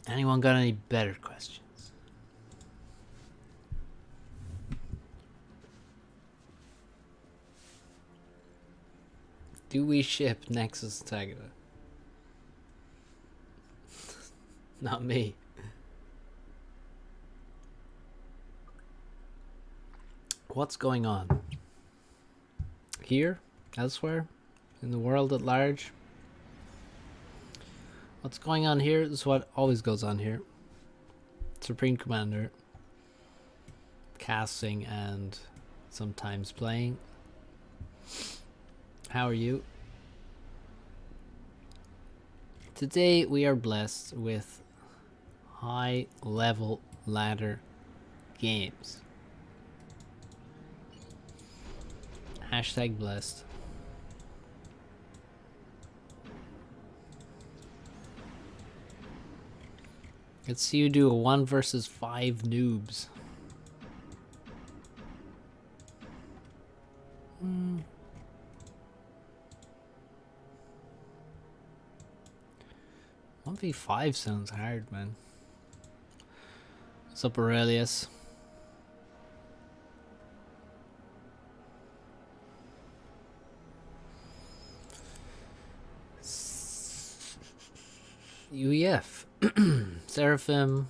Anyone got any better questions? Do we ship Nexus Tagada? Not me. What's going on? Here? Elsewhere? In the world at large? What's going on here is what always goes on here. Supreme Commander casting and sometimes playing. How are you? Today we are blessed with high level ladder games. Hashtag blessed. Let's see you do a 1 versus 5 noobs. 1v5 sounds hard, man. What's up, Aurelius? UEF. Seraphim.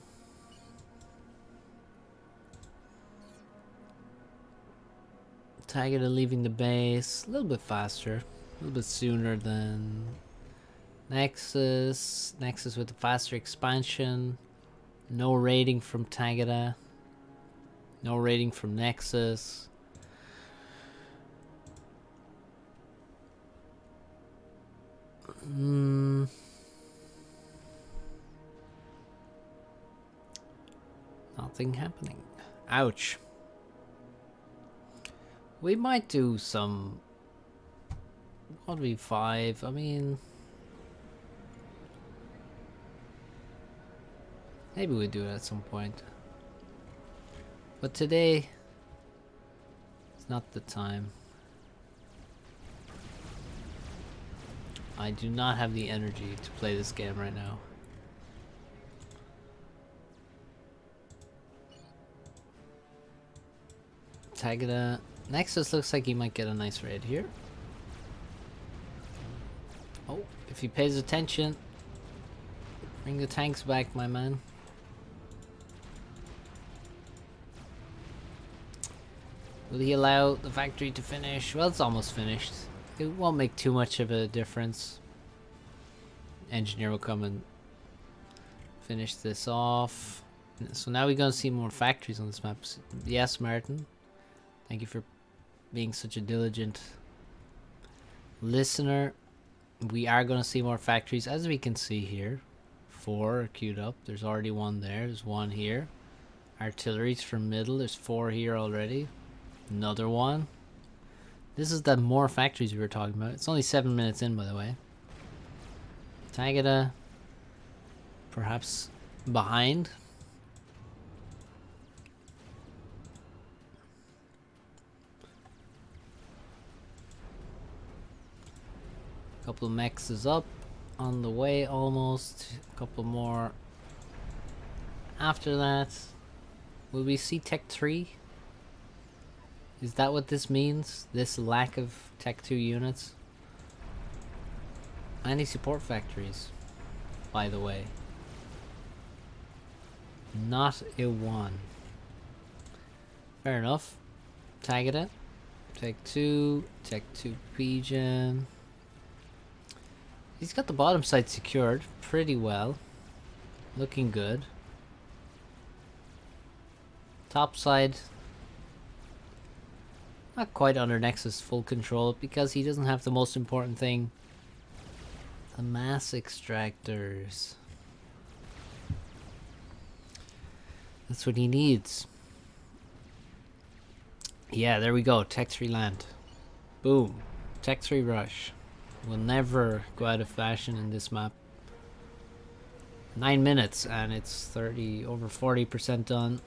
Tagada leaving the base. A little bit faster. A little bit sooner than Nexus. Nexus with a faster expansion. No raiding from Tagada. No raiding from Nexus. Nothing happening. Ouch. We might do some 1v5. I mean, maybe we do it at some point. But today, it's not the time. I do not have the energy to play this game right now. Tagada. Nexus looks like he might get a nice raid here. Oh, if he pays attention. Bring the tanks back, my man. Will he allow the factory to finish? Well, it's almost finished. It won't make too much of a difference. Engineer will come and finish this off. So now we're going to see more factories on this map. Yes, Martin. Thank you for being such a diligent listener. We are going to see more factories, as we can see here. 4 are queued up. There's already 1 there. There's 1 here. Artillery's from middle. There's 4 here already. Another 1. This is the more factories we were talking about. It's only 7 minutes in, by the way. Tagada, perhaps behind. Couple of mechs is up, on the way almost. A couple more after that. Will we see Tech 3? Is that what this means? This lack of Tech 2 units? Any support factories, by the way. Not a 1. Fair enough. Tagada. Tech 2 Pigeon. He's got the bottom side secured pretty well. Looking good. Top side, not quite under Nexus full control because he doesn't have the most important thing. The mass extractors. That's what he needs. Yeah, there we go. Tech 3 land. Boom. Tech 3 rush. Will never go out of fashion in this map. 9 minutes and it's over 40% done.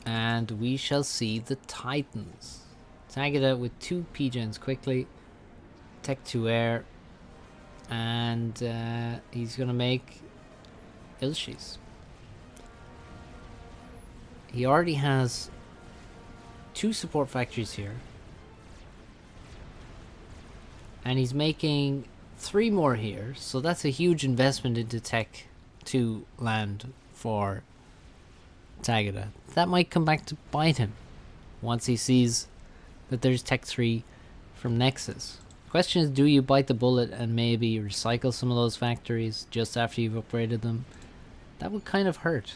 And we shall see the Titans. Tagada with 2 pigeons quickly. Tech 2 air. And he's gonna make Ilshis. He already has 2 support factories here. And he's making 3 more here, so that's a huge investment into Tech 2 land for Tagada. That might come back to bite him once he sees that there's Tech 3 from Nexus. The question is, do you bite the bullet and maybe recycle some of those factories just after you've upgraded them? That would kind of hurt.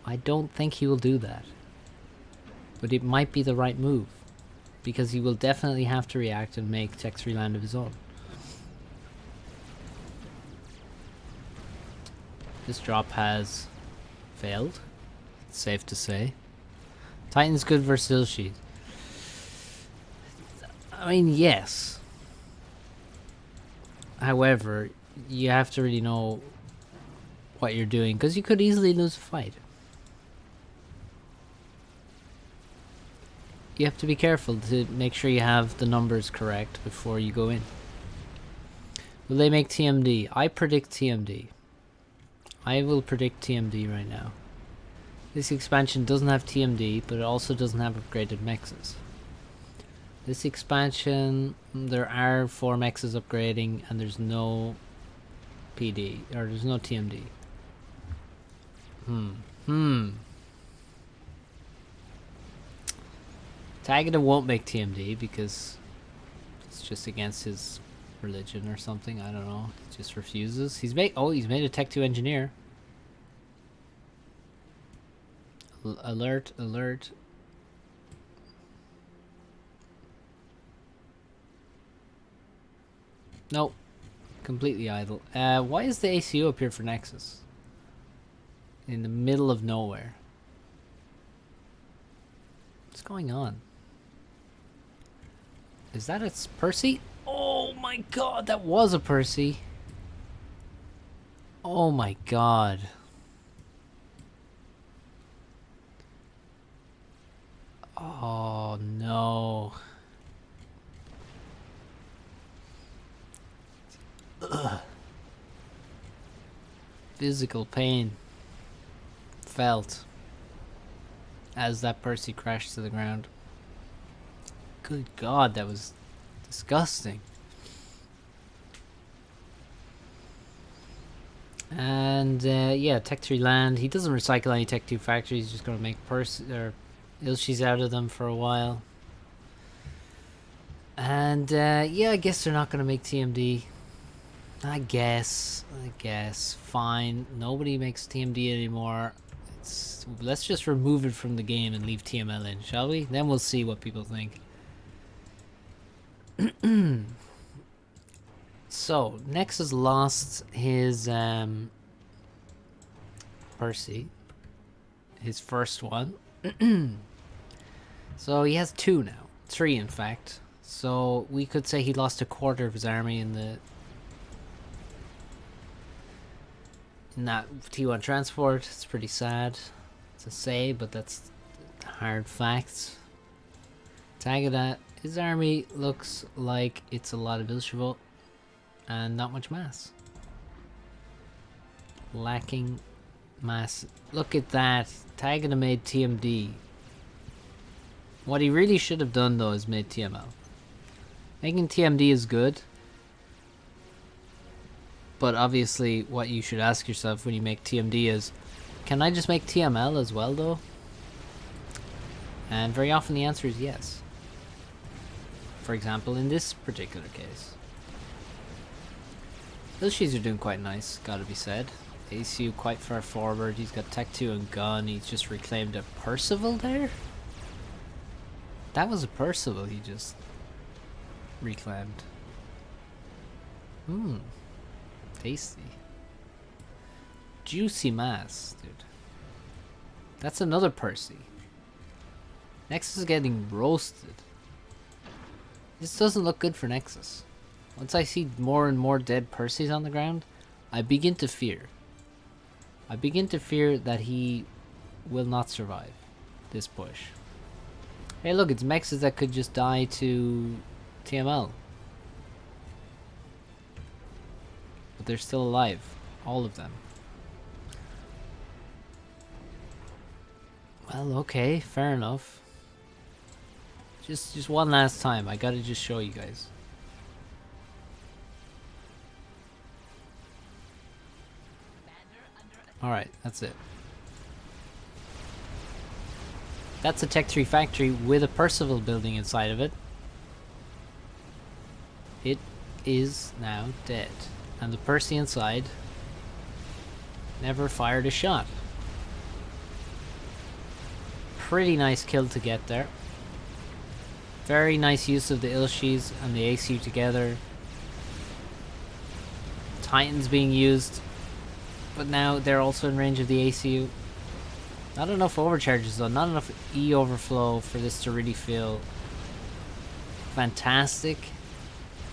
I don't think he will do that. But it might be the right move. Because he will definitely have to react and make Tech 3 land of his own. This drop has failed. It's safe to say. Titan's good versus Ilshi. I mean, yes. However, you have to really know what you're doing, because you could easily lose a fight. You have to be careful to make sure you have the numbers correct before you go in. Will they make TMD? I predict TMD. I will predict TMD right now. This expansion doesn't have TMD, but it also doesn't have upgraded mexes. This expansion, there are 4 mexes upgrading, and there's no PD, or there's no TMD. Tagada won't make TMD because it's just against his religion or something. I don't know. He just refuses. He's made a Tech 2 engineer. Alert, alert. Nope. Completely idle. Why is the ACU up here for Nexus? In the middle of nowhere. What's going on? Is that a Percy? Oh my god, that was a Percy. Oh my god. Oh no. Ugh. Physical pain felt as that Percy crashed to the ground. Good god, that was disgusting. And yeah, Tech 3 land. He doesn't recycle any Tech 2 factories. He's just gonna make Ilshis out of them for a while. And yeah, I guess they're not gonna make TMD. I guess. Fine. Nobody makes TMD anymore. Let's just remove it from the game and leave TML in, shall we? Then we'll see what people think. So, Nexus lost his Percy. His first one. So he has 2 now. 3 in fact. So we could say he lost a quarter of his army in that T1 transport. It's pretty sad to say, but that's hard facts. Tagada, his army looks like it's a lot of Ilshavo and not much mass. Lacking mass. Look at that. Tagada made TMD. What he really should have done though is made TML. Making TMD is good. But obviously what you should ask yourself when you make TMD is, can I just make TML as well though? And very often the answer is yes. For example, in this particular case. Those sheets are doing quite nice, gotta be said. ACU quite far forward, he's got Tech 2 and gun, he's just reclaimed a Percival there? That was a Percival he just reclaimed. Tasty. Juicy mass, dude. That's another Percy. Nexus is getting roasted. This doesn't look good for Nexus. Once I see more and more dead Percys on the ground, I begin to fear. I begin to fear that he will not survive this push. Hey look, it's Mexes that could just die to TML. But they're still alive. All of them. Well, okay, fair enough. Just one last time. I gotta just show you guys. Alright, that's it. That's a Tech 3 factory with a Percival building inside of it. It is now dead. And the Percy inside never fired a shot. pretty nice kill to get there. Very nice use of the Ilshis and the ACU together. Titans being used, but now they're also in range of the ACU. Not enough overcharges though, not enough E overflow for this to really feel fantastic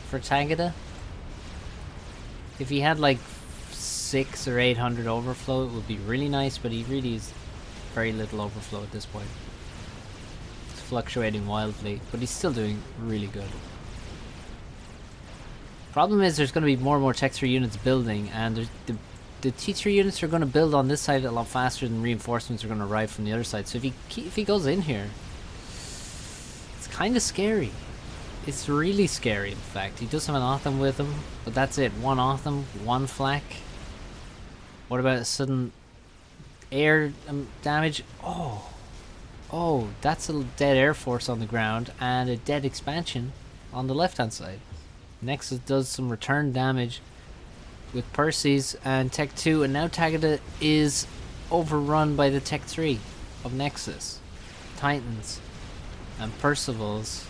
for Tagada. If he had like 600 or 800 overflow, it would be really nice, but he really is very little overflow at this point. It's fluctuating wildly, but he's still doing really good. Problem is there's going to be more and more Tech 3 units building, and the T3 units are going to build on this side a lot faster than reinforcements are going to arrive from the other side. So if he goes in here, it's kind of scary. It's really scary, in fact. He does have an Otham with him, but that's it. One Otham, one flak. What about a sudden air damage? Oh, that's a dead Air Force on the ground and a dead expansion on the left-hand side. Nexus does some return damage with Percy's and Tech 2, and now Tagada is overrun by the Tech 3 of Nexus, Titans, and Percivals.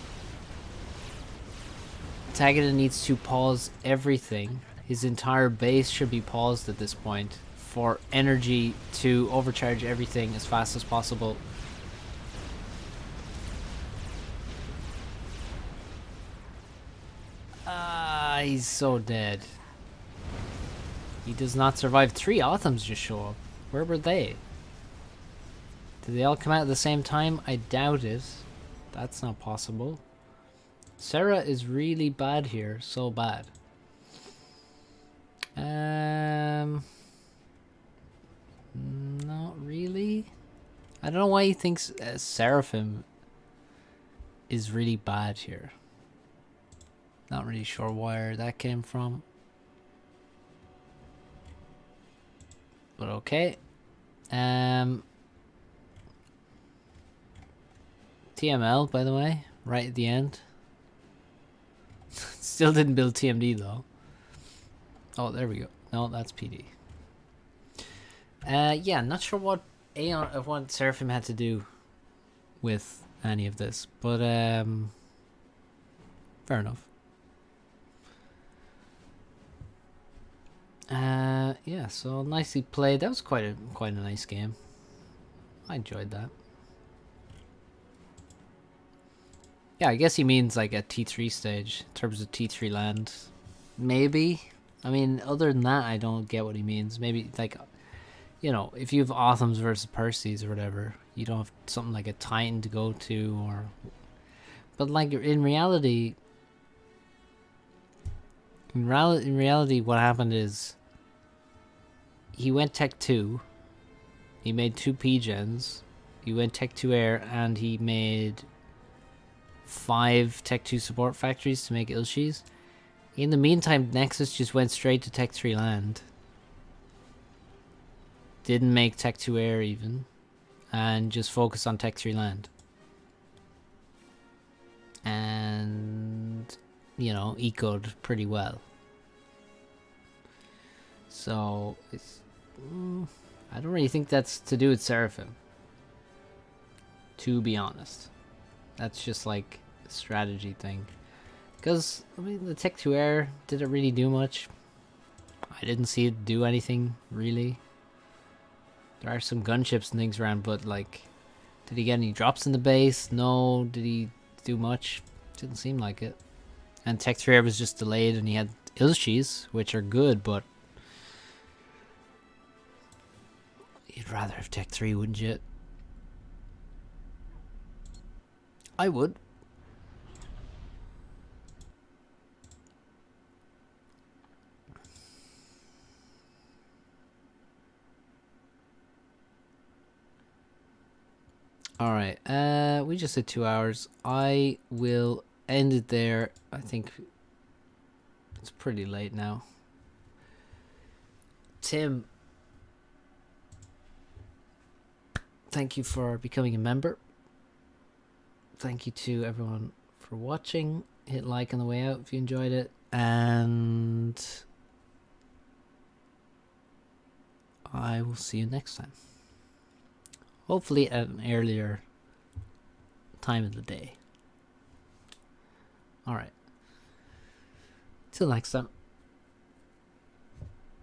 Tagada needs to pause everything. His entire base should be paused at this point for energy to overcharge everything as fast as possible. He's so dead. He does not survive. 3 Othams just show up. Where were they? Did they all come out at the same time? I doubt it. That's not possible. Sarah is really bad here. So bad. Not really. I don't know why he thinks Seraphim is really bad here. Not really sure where that came from. But okay. TML, by the way, right at the end. Still didn't build TMD though. Oh, there we go. No, that's PD. Yeah, not sure what what Seraphim had to do with any of this, but fair enough. Yeah, so nicely played. That was quite a nice game. I enjoyed that. Yeah, I guess he means like a T3 stage in terms of T3 land. Maybe. I mean, other than that, I don't get what he means. Maybe like, you know, if you have Othams versus Percy's or whatever, you don't have something like a Titan to go to, or. But like in reality, what happened is he went Tech 2, he made 2 P-Gens, he went Tech 2 Air, and he made 5 Tech 2 support factories to make Ilshis. In the meantime, Nexus just went straight to Tech 3 land. Didn't make Tech 2 Air even, and just focused on Tech 3 land. And, you know, ecoed pretty well. So, it's... I don't really think that's to do with Seraphim. To be honest. That's just like a strategy thing. Because, I mean, the Tech 2 Air, did it really do much? I didn't see it do anything, really. There are some gunships and things around, but like... Did he get any drops in the base? No. Did he do much? Didn't seem like it. And Tech 3 Air was just delayed, and he had Ilshis, which are good, but... You'd rather have Tech 3, wouldn't you? I would. Alright, we just did 2 hours. I will end it there. I think it's pretty late now. Tim, thank you for becoming a member. Thank you to everyone for watching. Hit like on the way out if you enjoyed it. And I will see you next time. Hopefully at an earlier time of the day. All right. Till next time.